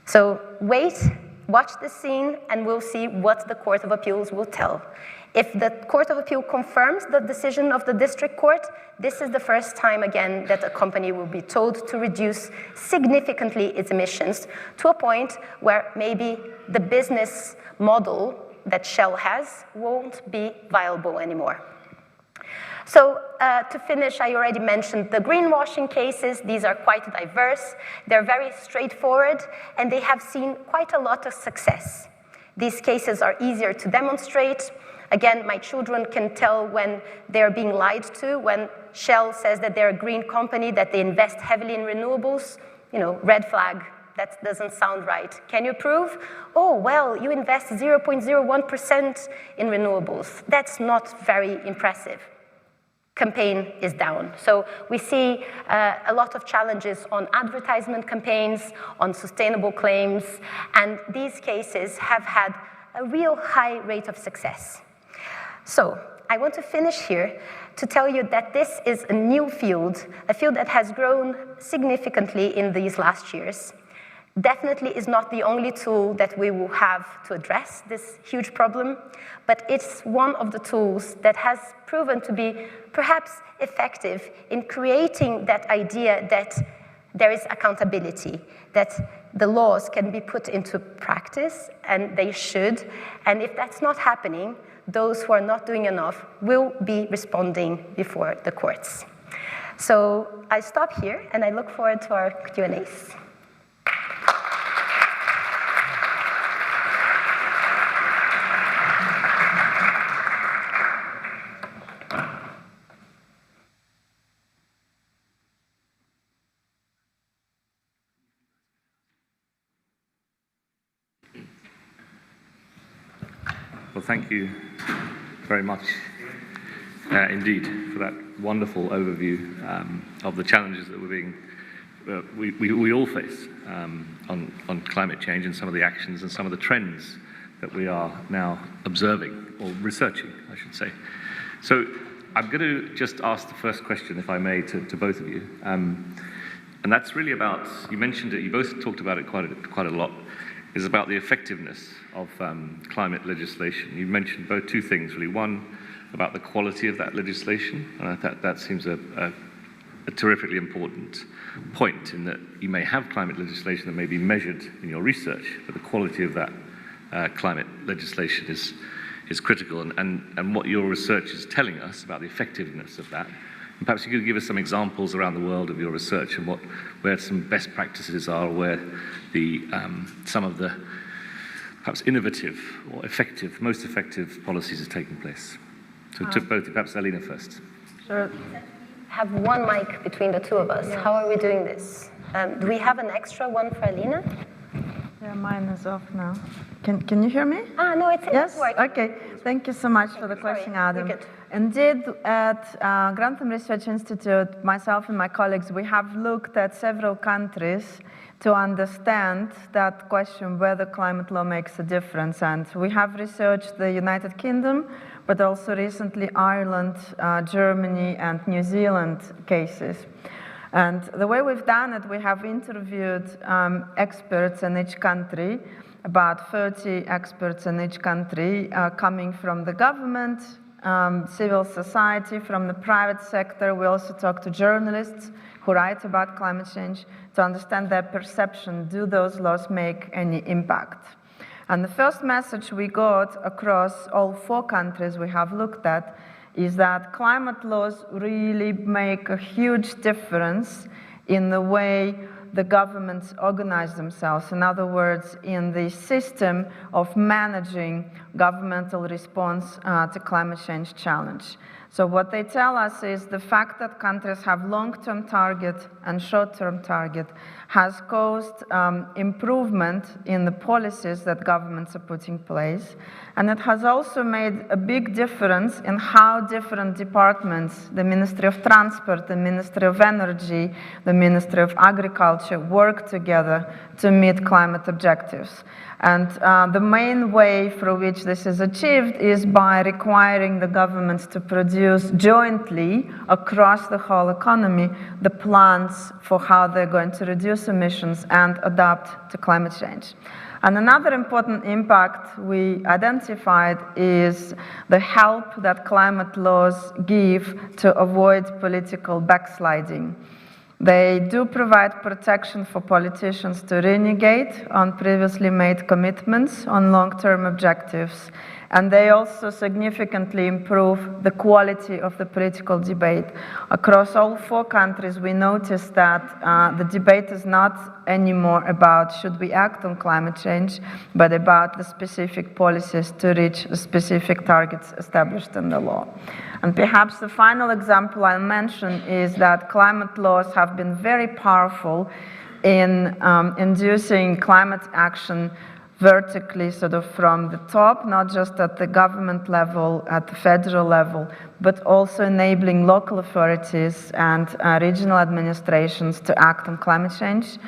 So wait, watch the scene, and we'll see what the Court of Appeals will tell. If the Court of Appeal confirms the decision of the district court, this is the first time again that a company will be told to reduce significantly its emissions to a point where maybe the business model that Shell has won't be viable anymore. So to finish, I already mentioned the greenwashing cases. These are quite diverse. They're very straightforward, and they have seen quite a lot of success. These cases are easier to demonstrate. Again, my children can tell when they're being lied to, when Shell says that they're a green company, that they invest heavily in renewables. You know, red flag, that doesn't sound right. Can you prove? Oh, well, you invest 0.01% in renewables. That's not very impressive. Campaign is down. So we see a lot of challenges on advertisement campaigns, on sustainable claims, and these cases have had a real high rate of success. So I want to finish here to tell you that this is a new field, a field that has grown significantly in these last years. Definitely is not the only tool that we will have to address this huge problem, but it's one of the tools that has proven to be perhaps effective in creating that idea that there is accountability, that the laws can be put into practice, and they should, and if that's not happening, those who are not doing enough will be responding before the courts. So I stop here, and I look forward to our Q&As. Well, thank you very much indeed for that wonderful overview of the challenges that we all face on climate change and some of the actions and some of the trends that we are now observing, or researching, I should say. So I'm going to just ask the first question, if I may, to both of you. And that's really about, you mentioned it, you both talked about it quite a lot, is about the effectiveness of climate legislation. You mentioned both two things, really. One, about the quality of that legislation, and that seems a terrifically important point, in that you may have climate legislation that may be measured in your research, but the quality of that climate legislation is critical, and what your research is telling us about the effectiveness of that. And perhaps you could give us some examples around the world of your research and where some best practices are, where some of the perhaps innovative or effective, most effective policies are taking place. So to both, perhaps Alina first. Sure. Have one mic between the two of us. Yes. How are we doing this? Do we have an extra one for Alina? Yeah, mine is off now. Can you hear me? No, it's Yes? working. Okay. Thank you so much for the question, Adam. You're good. Indeed, at Grantham Research Institute, myself and my colleagues, we have looked at several countries to understand that question, whether climate law makes a difference. And we have researched the United Kingdom, but also recently Ireland, Germany, and New Zealand cases. And the way we've done it, we have interviewed experts in each country, about 30 experts in each country, coming from the government, civil society, from the private sector. We also talk to journalists who write about climate change to understand their perception. Do those laws make any impact? And the first message we got across all 4 countries we have looked at is that climate laws really make a huge difference in the way the governments organize themselves. In other words, in the system of managing governmental response to climate change challenge. So what they tell us is the fact that countries have long-term target and short-term target has caused improvement in the policies that governments are putting in place. And it has also made a big difference in how different departments, the Ministry of Transport, the Ministry of Energy, the Ministry of Agriculture, work together to meet climate objectives. And the main way through which this is achieved is by requiring the governments to produce jointly across the whole economy the plans for how they're going to reduce emissions and adapt to climate change. And another important impact we identified is the help that climate laws give to avoid political backsliding. They do provide protection for politicians to renegade on previously made commitments on long-term objectives. And they also significantly improve the quality of the political debate. Across all 4 countries, we noticed that the debate is not anymore about should we act on climate change, but about the specific policies to reach the specific targets established in the law. And perhaps the final example I'll mention is that climate laws have been very powerful in inducing climate action vertically, sort of from the top, not just at the government level, at the federal level, but also enabling local authorities and regional administrations to act on climate change.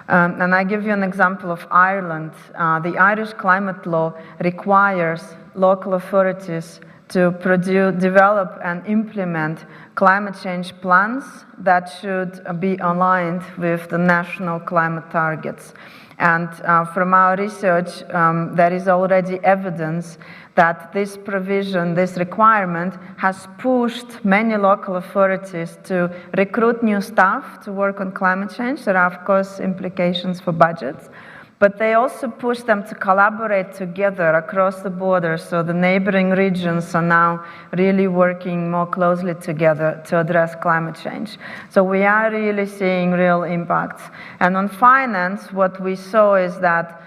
And I give you an example of Ireland. The Irish climate law requires local authorities to develop and implement climate change plans that should be aligned with the national climate targets. And from our research, there is already evidence that this provision, this requirement, has pushed many local authorities to recruit new staff to work on climate change. There are, of course, implications for budgets. But they also push them to collaborate together across the border, so the neighboring regions are now really working more closely together to address climate change. So we are really seeing real impacts. And on finance, what we saw is that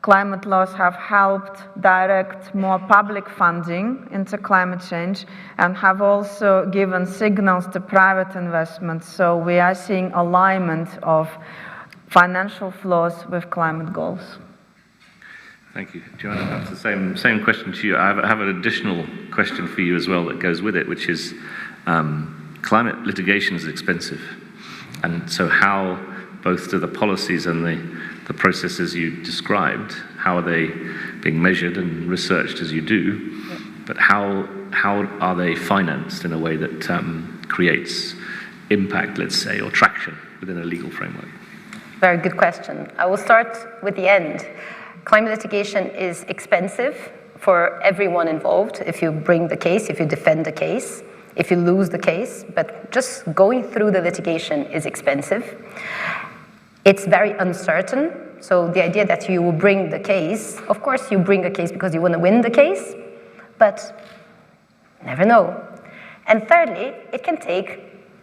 climate laws have helped direct more public funding into climate change and have also given signals to private investments. So we are seeing alignment of financial flows with climate goals. Thank you. Joana, perhaps the same question to you. I have an additional question for you as well that goes with it, which is climate litigation is expensive. And so how both to the policies and the processes you described, how are they being measured and researched as you do, but how are they financed in a way that creates impact, let's say, or traction within a legal framework? Very good question. I will start with the end. Climate litigation is expensive for everyone involved. If you bring the case, if you defend the case, if you lose the case, but just going through the litigation is expensive. It's very uncertain. So the idea that you will bring the case, of course you bring a case because you want to win the case, but never know. And thirdly, it can take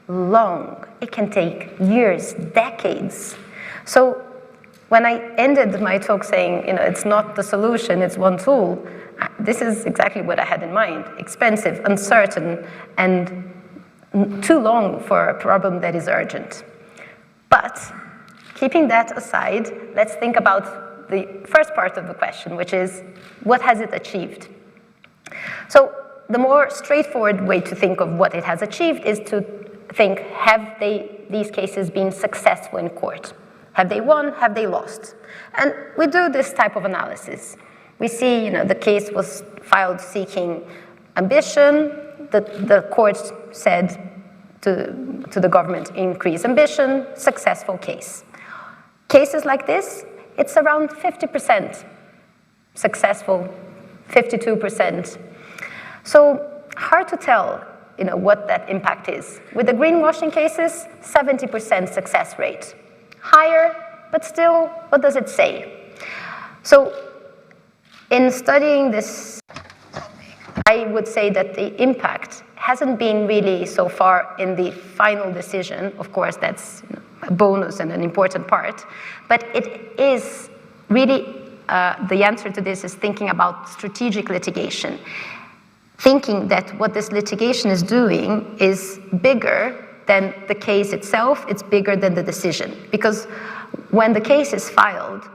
long. It can take years, decades. So when I ended my talk saying, it's not the solution, it's one tool, this is exactly what I had in mind. Expensive, uncertain, and too long for a problem that is urgent. But keeping that aside, let's think about the first part of the question, which is, what has it achieved? So the more straightforward way to think of what it has achieved is to think, have these cases been successful in court? Have they won? Have they lost? And we do this type of analysis. We see, the case was filed seeking ambition. The court said to the government, increase ambition, successful case. Cases like this, it's around 50% successful, 52%. So hard to tell, what that impact is. With the greenwashing cases, 70% success rate. Higher, but still, what does it say? So in studying this, I would say that the impact hasn't been really so far in the final decision. Of course, that's a bonus and an important part, but it is really, the answer to this is thinking about strategic litigation. Thinking that what this litigation is doing is bigger than the case itself, it's bigger than the decision. Because when the case is filed,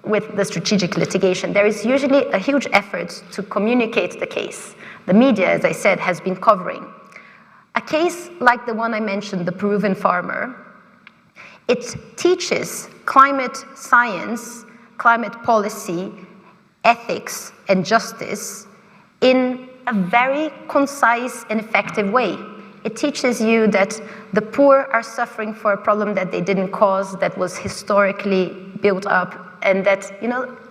with the strategic litigation, there is usually a huge effort to communicate the case. The media, as I said, has been covering. A case like the one I mentioned, the Peruvian farmer, it teaches climate science, climate policy, ethics, and justice in a very concise and effective way. It teaches you that the poor are suffering for a problem that they didn't cause, that was historically built up, and that,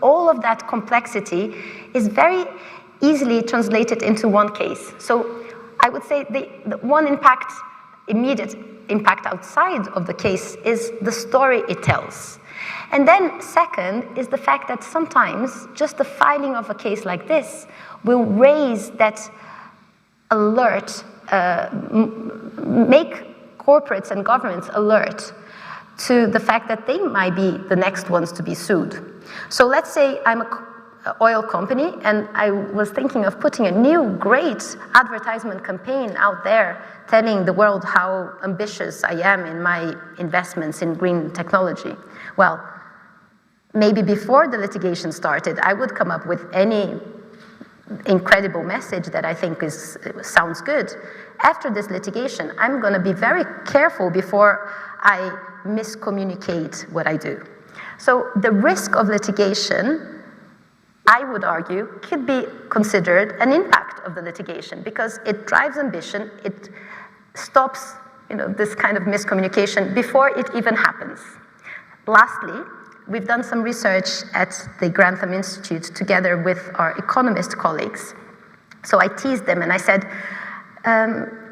all of that complexity is very easily translated into one case. So I would say the one immediate impact outside of the case is the story it tells. And then second is the fact that sometimes just the filing of a case like this will raise that alert, make corporates and governments alert to the fact that they might be the next ones to be sued. So let's say I'm an oil company and I was thinking of putting a new great advertisement campaign out there telling the world how ambitious I am in my investments in green technology. Well, maybe before the litigation started, I would come up with any incredible message that I think sounds good. After this litigation, I'm going to be very careful before I miscommunicate what I do. So the risk of litigation, I would argue, could be considered an impact of the litigation because it drives ambition, it stops this kind of miscommunication before it even happens. Lastly, we've done some research at the Grantham Institute together with our economist colleagues. So I teased them and I said,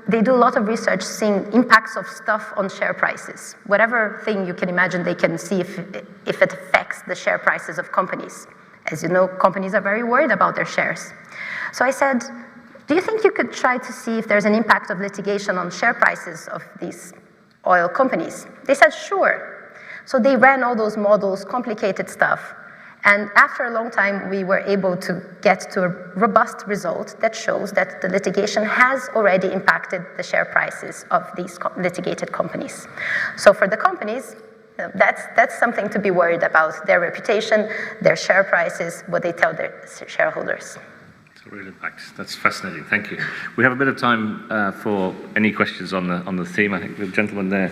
they do a lot of research seeing impacts of stuff on share prices. Whatever thing you can imagine, they can see if it affects the share prices of companies. As you know, companies are very worried about their shares. So I said, do you think you could try to see if there's an impact of litigation on share prices of these oil companies? They said, sure. So they ran all those models, complicated stuff. And after a long time, we were able to get to a robust result that shows that the litigation has already impacted the share prices of these litigated companies. So for the companies, that's something to be worried about, their reputation, their share prices, what they tell their shareholders. It's a real impact. That's fascinating. Thank you. We have a bit of time for any questions on the theme. I think the gentleman there,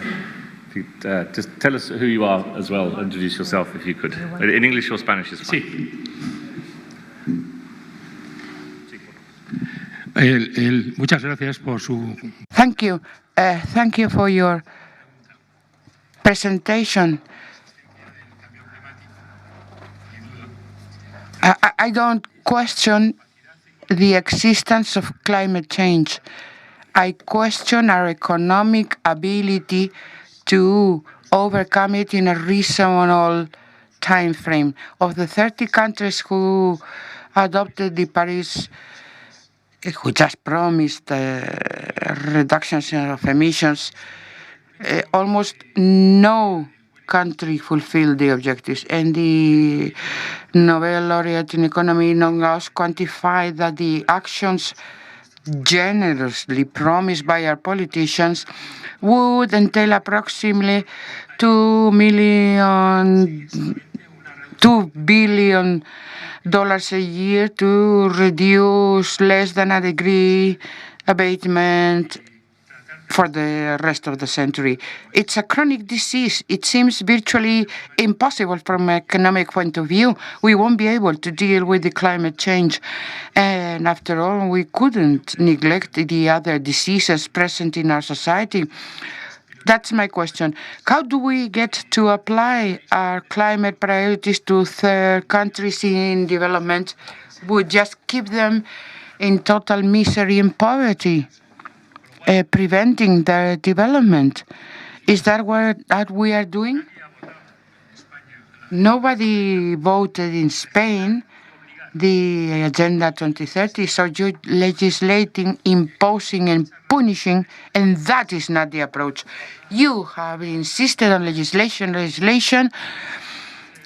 if you'd just tell us who you are as well, introduce yourself if you could. In English or Spanish is fine. Muchas gracias por su... Thank you. Thank you for your presentation. I don't question the existence of climate change. I question our economic ability to overcome it in a reasonable time frame. Of the 30 countries who adopted the Paris, who just promised reductions of emissions, almost no country fulfilled the objectives. And the Nobel laureate in economy Noglaus quantified that the actions generously promised by our politicians would entail approximately 2 million $2 billion a year to reduce less than a degree abatement for the rest of the century. It's a chronic disease. It seems virtually impossible from an economic point of view. We won't be able to deal with the climate change. And after all, we couldn't neglect the other diseases present in our society. That's my question. How do we get to apply our climate priorities to third countries in development? We just keep them in total misery and poverty, preventing their development. Is that what we are doing? Nobody voted in Spain the Agenda 2030, so you're legislating, imposing, and punishing, and that is not the approach. You have insisted on legislation,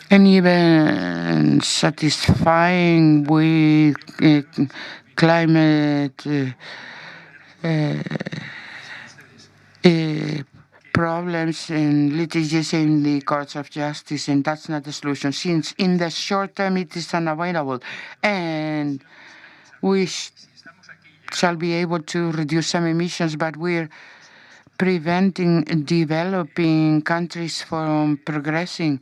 and even satisfying with climate problems and litigation in the courts of justice, and that's not the solution, since in the short term it is unavoidable, and we shall be able to reduce some emissions, but we're preventing developing countries from progressing.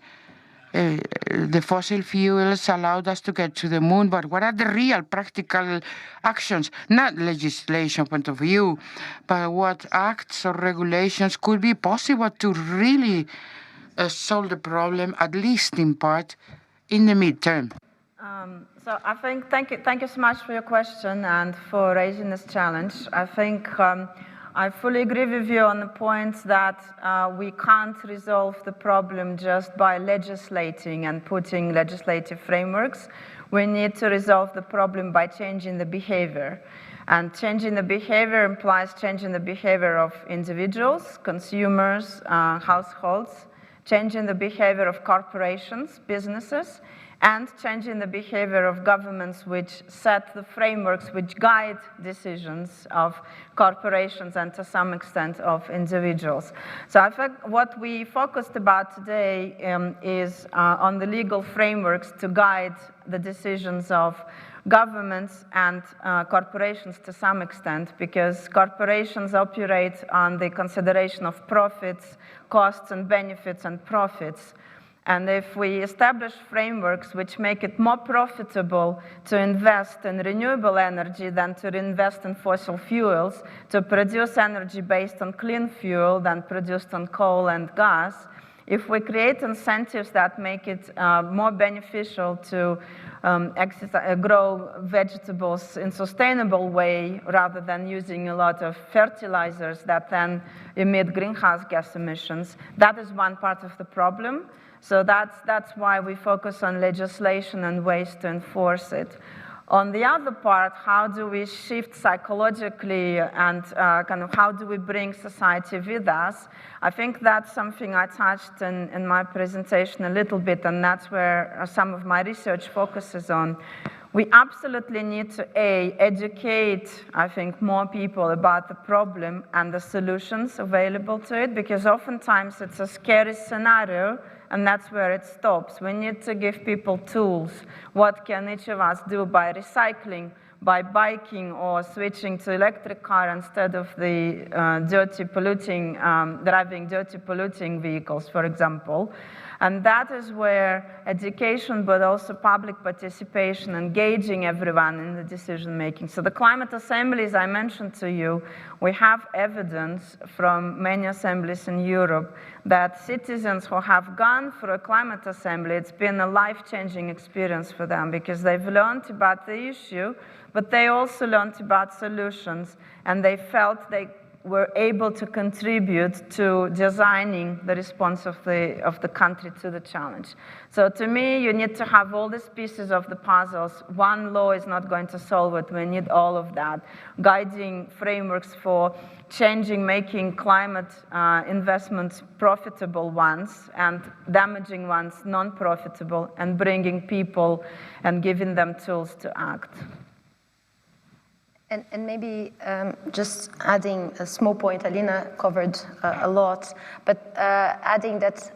The fossil fuels allowed us to get to the moon, but what are the real practical actions? Not legislation point of view, but what acts or regulations could be possible to really solve the problem, at least in part, in the midterm? So I think, thank you so much for your question and for raising this challenge. I think I fully agree with you on the point that we can't resolve the problem just by legislating and putting legislative frameworks. We need to resolve the problem by changing the behavior. And changing the behavior implies changing the behavior of individuals, consumers, households, changing the behavior of corporations, businesses, and changing the behavior of governments which set the frameworks which guide decisions of corporations and to some extent of individuals. So I think what we focused about today is on the legal frameworks to guide the decisions of governments and corporations to some extent, because corporations operate on the consideration of profits, costs and benefits and profits. And if we establish frameworks which make it more profitable to invest in renewable energy than to invest in fossil fuels, to produce energy based on clean fuel than produced on coal and gas, if we create incentives that make it more beneficial to grow vegetables in a sustainable way rather than using a lot of fertilizers that then emit greenhouse gas emissions, that is one part of the problem. So that's why we focus on legislation and ways to enforce it. On the other part, how do we shift psychologically and kind of how do we bring society with us? I think that's something I touched in my presentation a little bit, and that's where some of my research focuses on. We absolutely need to, educate, I think, more people about the problem and the solutions available to it, because oftentimes it's a scary scenario, and that's where it stops. We need to give people tools. What can each of us do by recycling, by biking, or switching to electric car instead of the driving dirty polluting vehicles, for example. And that is where education, but also public participation, engaging everyone in the decision making. So the climate assemblies I mentioned to you, we have evidence from many assemblies in Europe that citizens who have gone through a climate assembly, it's been a life-changing experience for them because they've learned about the issue, but they also learned about solutions, and they felt they were able to contribute to designing the response of the country to the challenge. So to me, you need to have all these pieces of the puzzles. One law is not going to solve it. We need all of that. Guiding frameworks for changing, making climate investments profitable ones and damaging ones non-profitable, and bringing people and giving them tools to act. And maybe just adding a small point, Alina covered a lot, but adding that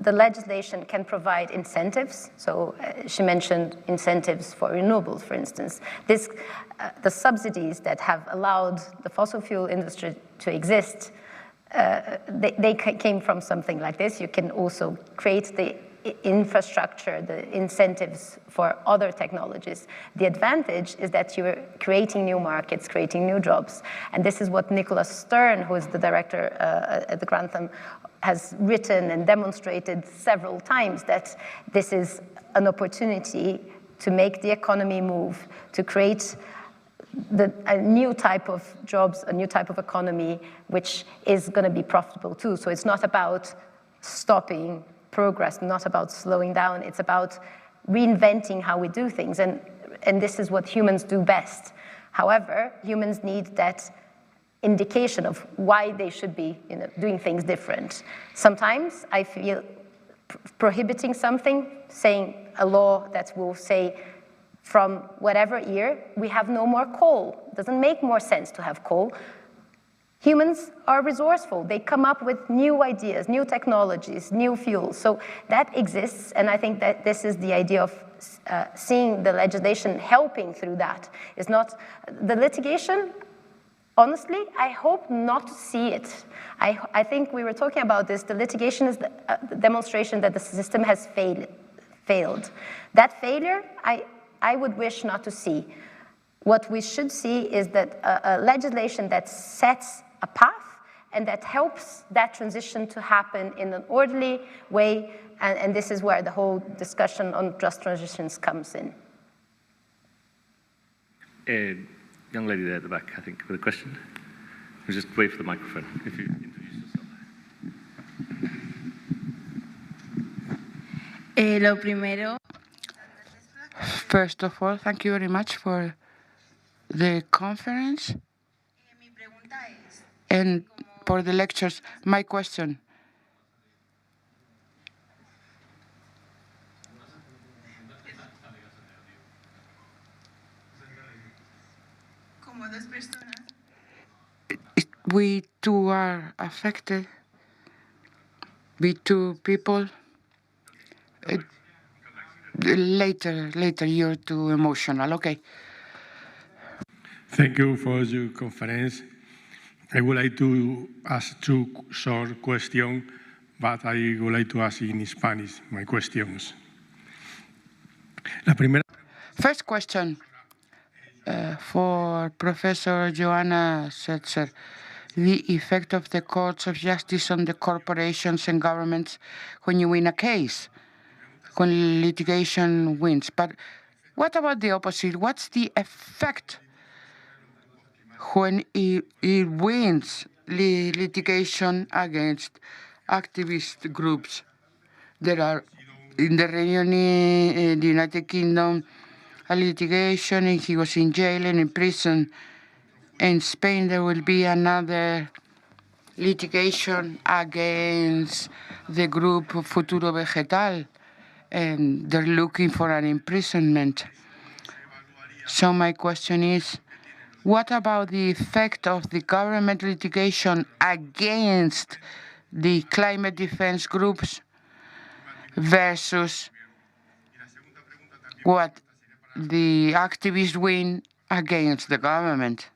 the legislation can provide incentives. So she mentioned incentives for renewables, for instance. The subsidies that have allowed the fossil fuel industry to exist, they came from something like this. You can also create the infrastructure, the incentives for other technologies. The advantage is that you're creating new markets, creating new jobs. And this is what Nicholas Stern, who is the director at the Grantham, has written and demonstrated several times, that this is an opportunity to make the economy move, to create a new type of jobs, a new type of economy, which is going to be profitable too. So it's not about stopping progress, not about slowing down. It's about reinventing how we do things. And this is what humans do best. However, humans need that indication of why they should be doing things different. Sometimes I feel prohibiting something, saying a law that will say from whatever year we have no more coal. It doesn't make more sense to have coal. Humans are resourceful. They come up with new ideas, new technologies, new fuels. So that exists, and I think that this is the idea of seeing the legislation helping through that. It's not the litigation. Honestly, I hope not to see it. I think we were talking about this. The litigation is the demonstration that the system has failed. That failure, I would wish not to see. What we should see is that a legislation that sets a path and that helps that transition to happen in an orderly way, and this is where the whole discussion on just transitions comes in. Young lady there at the back, I think, with a question. We'll just wait for the microphone if you introduce yourself. Lo primero. First of all, thank you very much for the conference and for the lectures. My question. We too are affected. We two people. Later, you're too emotional. Okay. Thank you for your conference. I would like to ask two short questions, but I would like to ask in Spanish my questions. First question for Professor Joana Seltzer. The effect of the courts of justice on the corporations and governments when you win a case, when litigation wins. But what about the opposite? What's the effect when it wins litigation against activist groups? There are in the United Kingdom a litigation, and he was in jail and in prison. In Spain, there will be another litigation against the group Futuro Vegetal, and they're looking for an imprisonment. So my question is, what about the effect of the government litigation against the climate defense groups versus what the activists win against the government?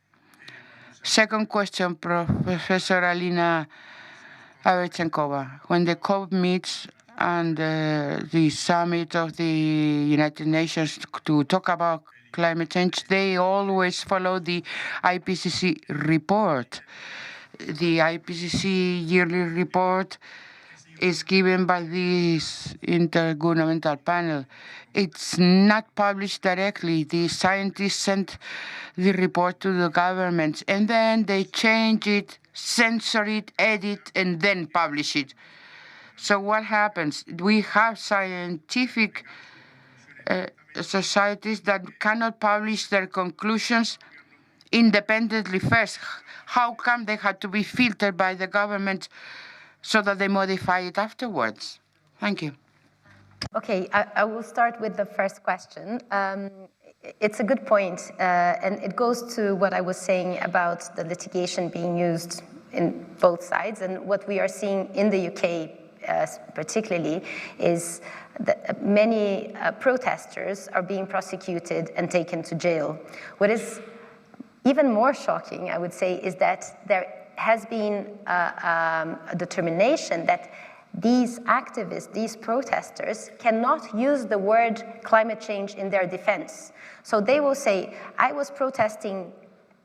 Second question, Professor Alina Averchenkova. When the COP meets and the summit of the United Nations to talk about climate change, they always follow the IPCC report. The IPCC yearly report is given by this intergovernmental panel. It's not published directly. The scientists sent the report to the governments, and then they change it, censor it, edit, and then publish it. So what happens? We have scientific societies that cannot publish their conclusions independently first. How come they had to be filtered by the government so that they modify it afterwards? Thank you. Okay, I will start with the first question. It's a good point, and it goes to what I was saying about the litigation being used in both sides, and what we are seeing in the UK particularly, is that many protesters are being prosecuted and taken to jail. What is even more shocking, I would say, is that there has been a determination that these activists, these protesters, cannot use the word climate change in their defense. So they will say, I was protesting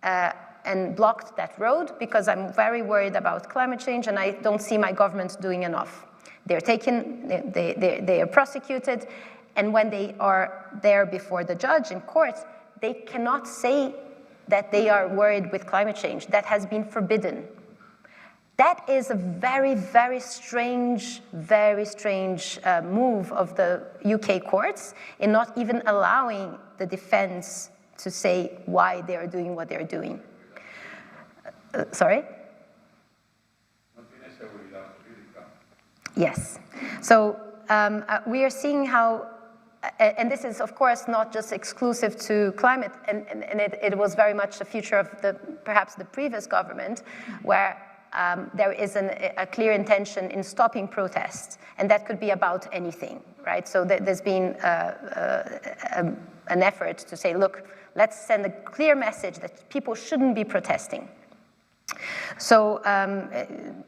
and blocked that road because I'm very worried about climate change and I don't see my government doing enough. They're taken, they are prosecuted, and when they are there before the judge in court, they cannot say that they are worried with climate change. That has been forbidden. That is a very, very strange move of the UK courts in not even allowing the defense to say why they are doing what they're doing. Sorry? Yes. So we are seeing how, and this is of course not just exclusive to climate, and it was very much a feature of perhaps the previous government, where there is a clear intention in stopping protests, and that could be about anything, right? So there's been an effort to say, look, let's send a clear message that people shouldn't be protesting. So and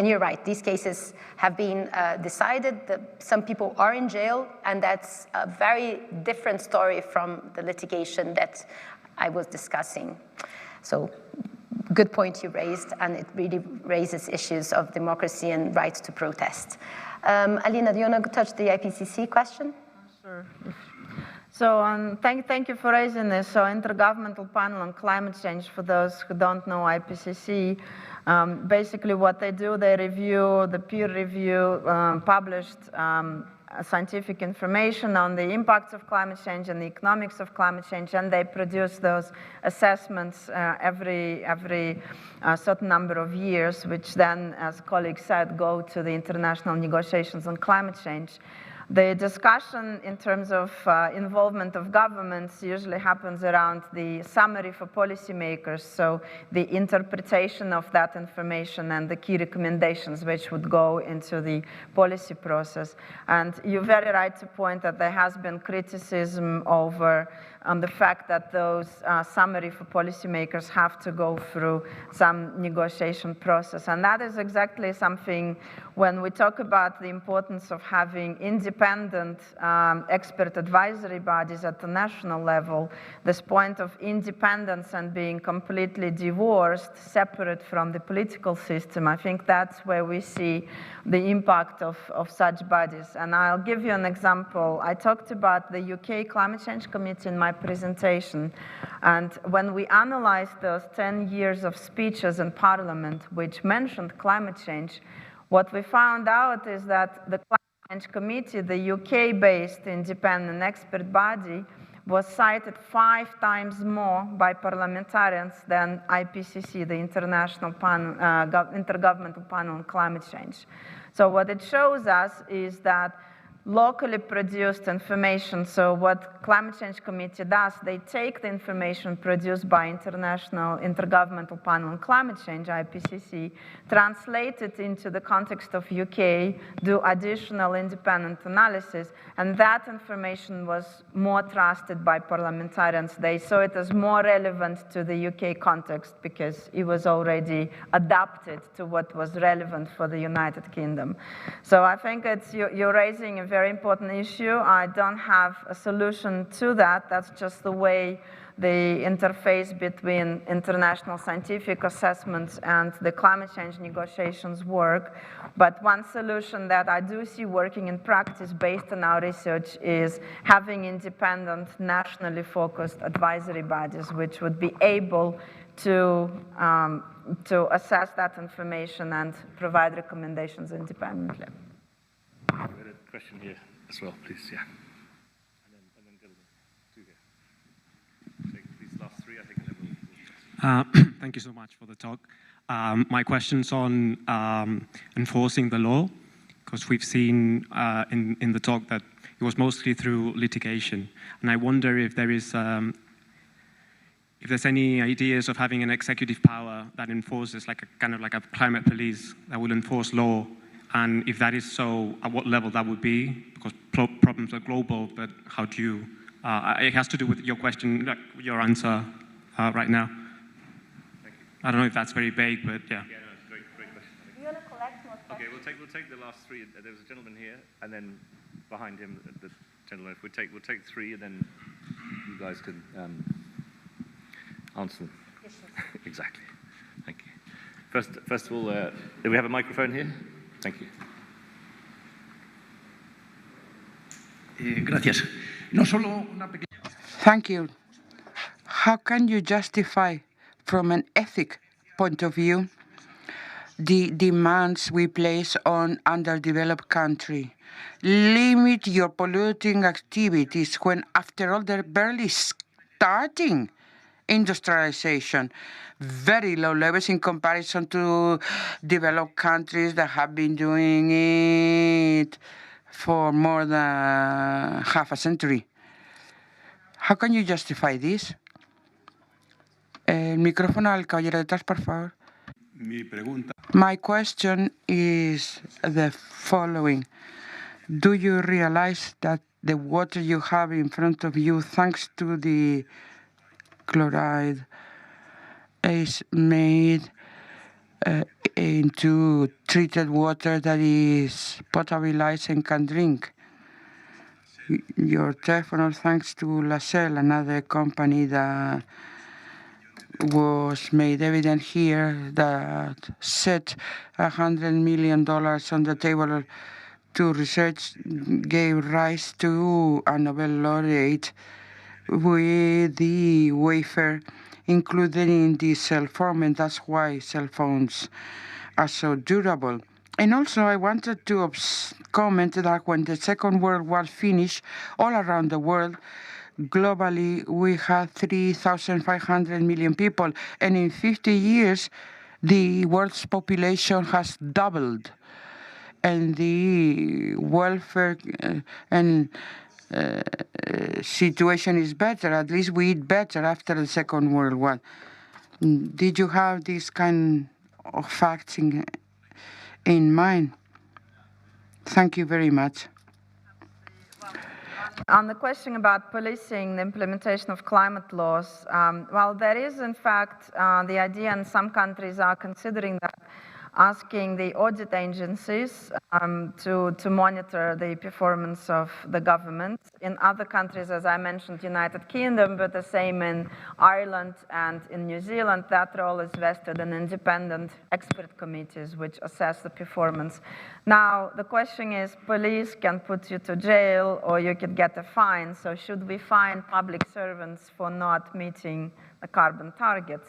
you're right, these cases have been decided. Some people are in jail, and that's a very different story from the litigation that I was discussing. So good point you raised, and it really raises issues of democracy and rights to protest. Alina, do you want to touch the IPCC question? Sure. So thank you for raising this. So Intergovernmental Panel on Climate Change, for those who don't know IPCC, basically what they do, they review the peer review published scientific information on the impacts of climate change and the economics of climate change, and they produce those assessments every certain number of years, which then, as colleagues said, go to the international negotiations on climate change. The discussion in terms of involvement of governments usually happens around the summary for policymakers, so the interpretation of that information and the key recommendations which would go into the policy process. And you're very right to point that there has been criticism over the fact that those summary for policymakers have to go through some negotiation process. And that is exactly something when we talk about the importance of having independent expert advisory bodies at the national level, this point of independence and being completely divorced, separate from the political system, I think that's where we see the impact of such bodies. And I'll give you an example. I talked about the UK Climate Change Committee in my presentation. And when we analyzed those 10 years of speeches in Parliament which mentioned climate change, what we found out is that the Climate Change Committee, the UK-based independent expert body, was cited 5 times more by parliamentarians than IPCC, the Intergovernmental Panel on Climate Change. So what it shows us is that locally produced information, so what Climate Change Committee does, they take the information produced by International Intergovernmental Panel on Climate Change, IPCC, translate it into the context of UK, do additional independent analysis, and that information was more trusted by parliamentarians. They saw it as more relevant to the UK context because it was already adapted to what was relevant for the United Kingdom. So I think you're raising a very important issue. I don't have a solution to that. That's just the way the interface between international scientific assessments and the climate change negotiations work. But one solution that I do see working in practice based on our research is having independent, nationally focused advisory bodies which would be able to assess that information and provide recommendations independently. We had a question here as well, please, yeah. And then go to here. Take these last 3, I think, and then we'll... Thank you so much for the talk. My question's on enforcing the law, because we've seen in the talk that it was mostly through litigation. And I wonder if there is if there's any ideas of having an executive power that enforces, like a kind of like a climate police that will enforce law And if that is so, at what level that would be? Because problems are global, but how do you, it has to do with your question, like your answer right now. Thank you. I don't know if that's very vague, but yeah. Yeah, no, it's a great question. You want to collect more questions? Okay, we'll take the last three. There's a gentleman here, and then behind him, the gentleman. If we'll take three, and then you guys can answer them. Exactly. Thank you. First of all, do we have a microphone here? Thank you. Gracias. No solo una pequeña... Thank you. How can you justify, from an ethic point of view, the demands we place on underdeveloped country? Limit your polluting activities when, after all, they're barely starting industrialization. Very low levels in comparison to developed countries that have been doing it for more than half a century. How can you justify this? El micrófono al caballero detrás, por favor. Mi pregunta. My question is the following. Do you realize that the water you have in front of you, thanks to the chloride, is made into treated water that is potabilized and can drink? Your telephone, thanks to LaSalle, another company that was made evident here, that set $100 million on the table to research, gave rise to a Nobel laureate with the wafer included in the cell phone, and that's why cell phones are so durable. And also, I wanted to comment that when the Second World War finished, all around the world, globally, we had 3,500 million people, and in 50 years, the world's population has doubled, and the welfare and situation is better. At least we eat better after the Second World War. Did you have these kind of facts in mind? Thank you very much. On the question about policing the implementation of climate laws, well, there is, in fact, the idea, and some countries are considering that, asking the audit agencies to monitor the performance of the government. In other countries, as I mentioned, United Kingdom, but the same in Ireland and in New Zealand, that role is vested in independent expert committees which assess the performance. Now, the question is, police can put you to jail or you could get a fine, so should we fine public servants for not meeting the carbon targets?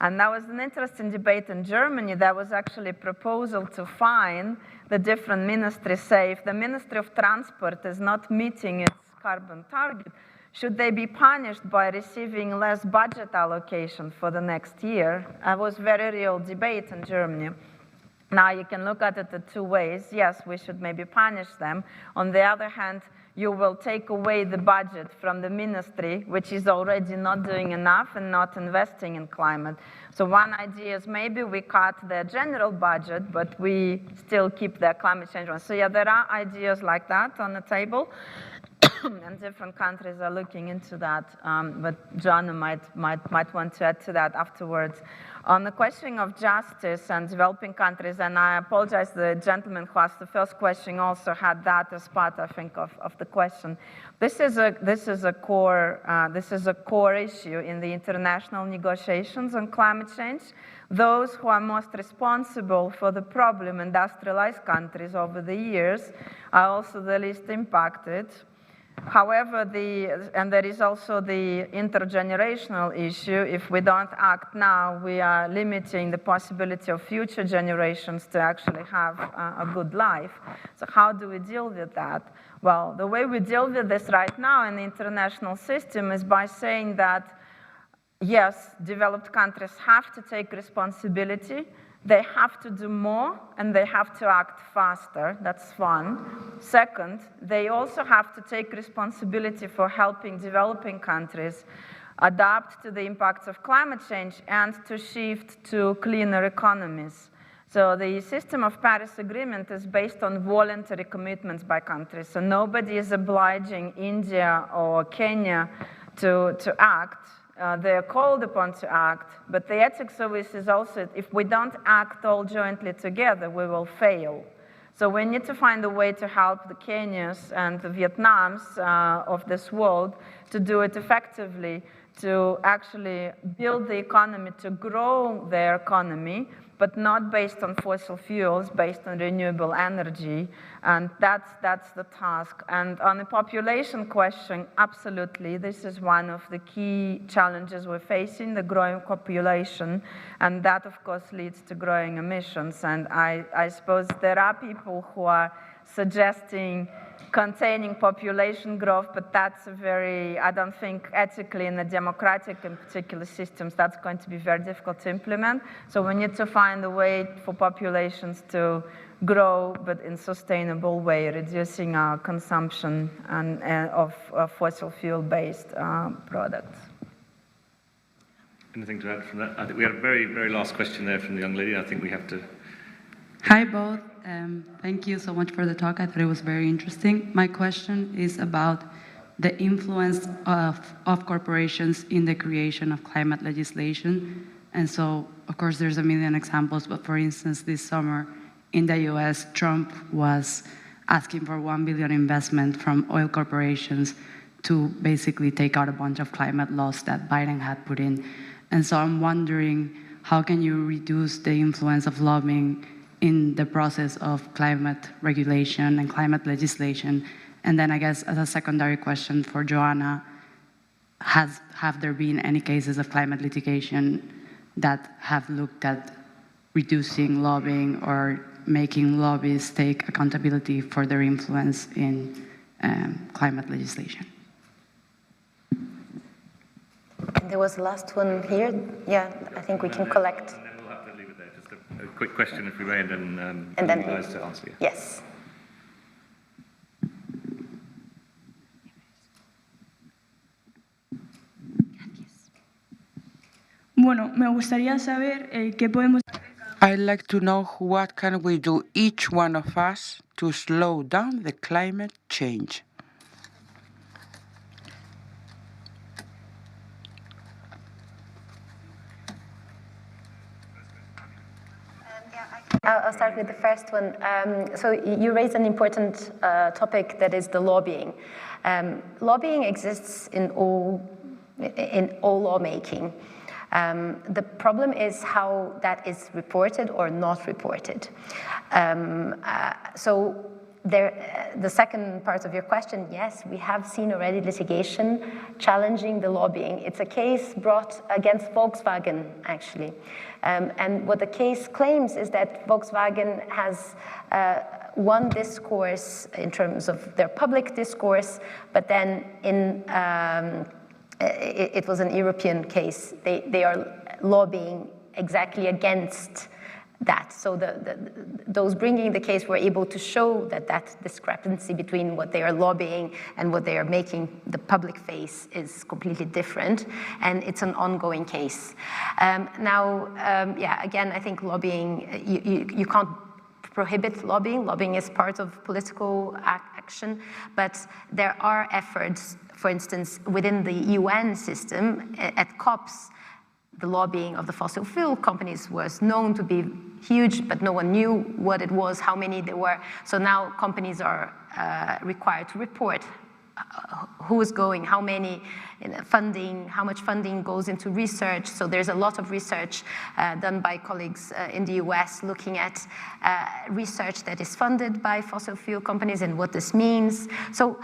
And that was an interesting debate in Germany. There was actually a proposal to fine the different ministries, say if the Ministry of Transport is not meeting its carbon target, should they be punished by receiving less budget allocation for the next year? That was a very real debate in Germany. Now you can look at it in two ways. Yes, we should maybe punish them. On the other hand, you will take away the budget from the ministry, which is already not doing enough and not investing in climate. So one idea is maybe we cut the general budget, but we still keep the climate change one. So yeah, there are ideas like that on the table, and different countries are looking into that. But Joana might want to add to that afterwards. On the question of justice and developing countries, and I apologize, the gentleman who asked the first question also had that as part, I think, of the question. This is a core issue in the international negotiations on climate change. Those who are most responsible for the problem, industrialized countries over the years, are also the least impacted. However, there is also the intergenerational issue. If we don't act now, we are limiting the possibility of future generations to actually have a good life. So how do we deal with that? Well, the way we deal with this right now in the international system is by saying that, yes, developed countries have to take responsibility. They have to do more, and they have to act faster. That's one. Second, they also have to take responsibility for helping developing countries adapt to the impacts of climate change and to shift to cleaner economies. So the system of Paris Agreement is based on voluntary commitments by countries. So nobody is obliging India or Kenya to act. They're called upon to act, but the ethics service is also, if we don't act all jointly together, we will fail. So we need to find a way to help the Kenyans and the Vietnams of this world to do it effectively, to actually build the economy, to grow their economy, but not based on fossil fuels, based on renewable energy. And that's the task. And on the population question, absolutely, this is one of the key challenges we're facing, the growing population. And that, of course, leads to growing emissions. And I suppose there are people who are suggesting containing population growth, but that's a very, I don't think ethically in a democratic in particular systems, that's going to be very difficult to implement. So we need to find a way for populations to grow, but in a sustainable way, reducing our consumption of fossil fuel-based products. Anything to add from that? I think we had a very, very last question there from the young lady. I think we have to... Hi, both. Thank you so much for the talk. I thought it was very interesting. My question is about the influence of corporations in the creation of climate legislation. And so, of course, there's a million examples, but for instance, this summer in the US, Trump was asking for $1 billion investment from oil corporations to basically take out a bunch of climate laws that Biden had put in. And so I'm wondering, how can you reduce the influence of lobbying in the process of climate regulation and climate legislation? And then I guess as a secondary question for Joana, have there been any cases of climate litigation that have looked at reducing lobbying or making lobbyists take accountability for their influence in climate legislation? There was the last one here. Yeah, I think we can collect. And then we'll have to leave it there. Just a quick question, if we may, and then you guys to answer. Yeah. Yes. Bueno, me gustaría saber qué podemos... I'd like to know what can we do, each one of us, to slow down the climate change. I'll start with the first one. So you raised an important topic, that is the lobbying. Lobbying exists in all lawmaking. The problem is how that is reported or not reported. So the second part of your question, yes, we have seen already litigation challenging the lobbying. It's a case brought against Volkswagen, actually. And what the case claims is that Volkswagen has won discourse in terms of their public discourse, but then it was an European case. They are lobbying exactly against that. So those bringing the case were able to show that discrepancy between what they are lobbying and what they are making the public face is completely different, and it's an ongoing case. Yeah, again, I think lobbying, you can't prohibit lobbying. Lobbying is part of political action, but there are efforts, for instance, within the UN system, at COPs, the lobbying of the fossil fuel companies was known to be huge, but no one knew what it was, how many there were. So now companies are required to report who is going, how many funding, how much funding goes into research. So there's a lot of research done by colleagues in the US looking at research that is funded by fossil fuel companies and what this means. So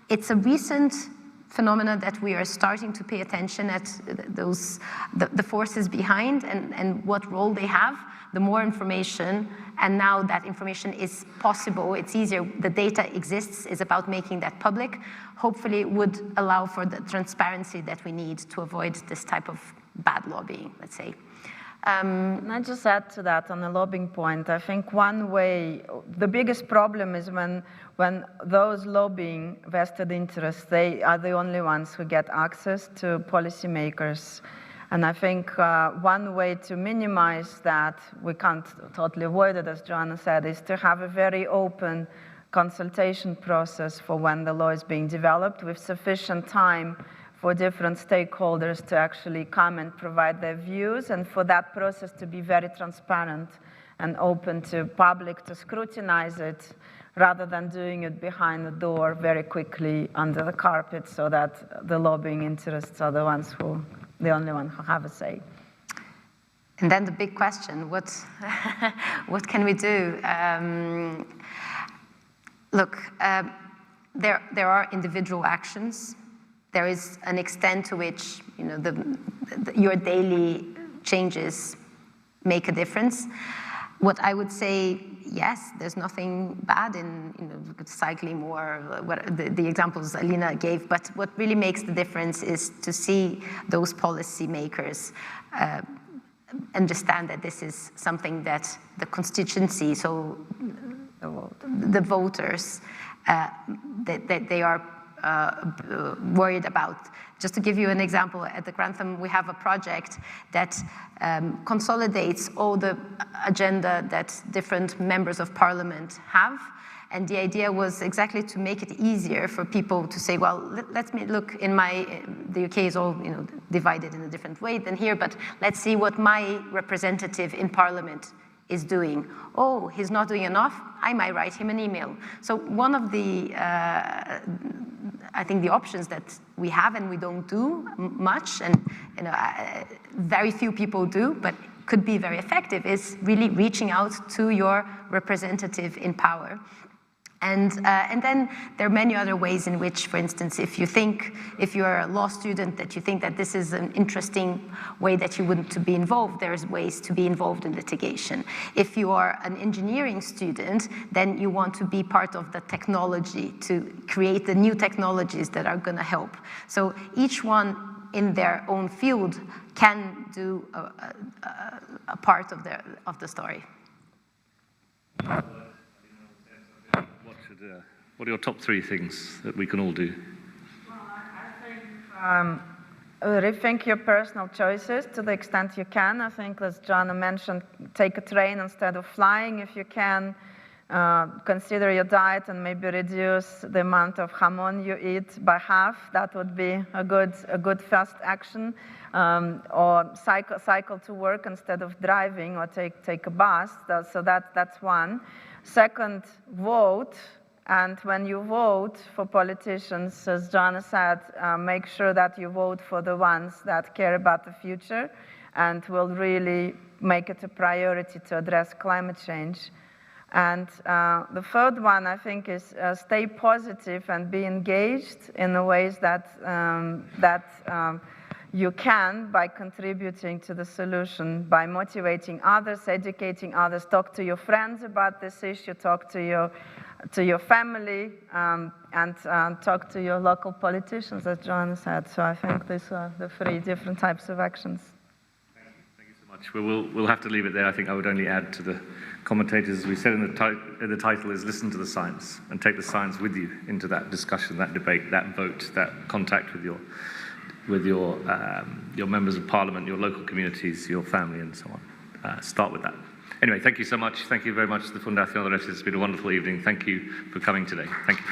it's a recent phenomena that we are starting to pay attention at the forces behind and what role they have. The more information, and now that information is possible, it's easier, the data exists, is about making that public, hopefully would allow for the transparency that we need to avoid this type of bad lobbying, let's say. Can I just add to that on the lobbying point? I think one way, the biggest problem is when those lobbying vested interests, they are the only ones who get access to policymakers. And I think one way to minimize that, we can't totally avoid it, as Joana said, is to have a very open consultation process for when the law is being developed, with sufficient time for different stakeholders to actually come and provide their views, and for that process to be very transparent and open to public to scrutinize it, rather than doing it behind the door very quickly under the carpet, so that the lobbying interests are the only ones who have a say. And then the big question, what can we do? Look, there are individual actions. There is an extent to which your daily changes make a difference. What I would say, yes, there's nothing bad in cycling more, the examples Alina gave, but what really makes the difference is to see those policymakers understand that this is something that the constituency, so the voters, that they are worried about. Just to give you an example, at the Grantham we have a project that consolidates all the agenda that different members of parliament have, and the idea was exactly to make it easier for people to say, well, let me look in the UK is all divided in a different way than here, but let's see what my representative in parliament is doing. Oh, he's not doing enough, I might write him an email. So one of the I think the options that we have, and we don't do much, and very few people do, but could be very effective, is really reaching out to your representative in power. And then there are many other ways in which, for instance, if you're a law student, that you think that this is an interesting way that you want to be involved, there's ways to be involved in litigation. If you are an engineering student, then you want to be part of the technology to create the new technologies that are going to help. So each one in their own field can do a part of the story. What are your top 3 things that we can all do? Well, I think rethink your personal choices to the extent you can. I think, as Joana mentioned, take a train instead of flying if you can. Consider your diet and maybe reduce the amount of jamon you eat by half. That would be a good first action. Or cycle to work instead of driving, or take a bus. So that's one. Second, vote. And when you vote for politicians, as Joana said, make sure that you vote for the ones that care about the future and will really make it a priority to address climate change. And the third one, I think, is stay positive and be engaged in the ways that you can, by contributing to the solution, by motivating others, educating others, talk to your friends about this issue, talk to your family, and talk to your local politicians, as Joana said. So I think these are the 3 different types of actions. Thank you so much. We'll have to leave it there. I think I would only add to the commentators, as we said in the title, is listen to the science and take the science with you into that discussion, that debate, that vote, that contact with your members of parliament, your local communities, your family, and so on. Start with that. Anyway, thank you so much. Thank you very much to the Fundación Areces. It's been a wonderful evening. Thank you for coming today. Thank you.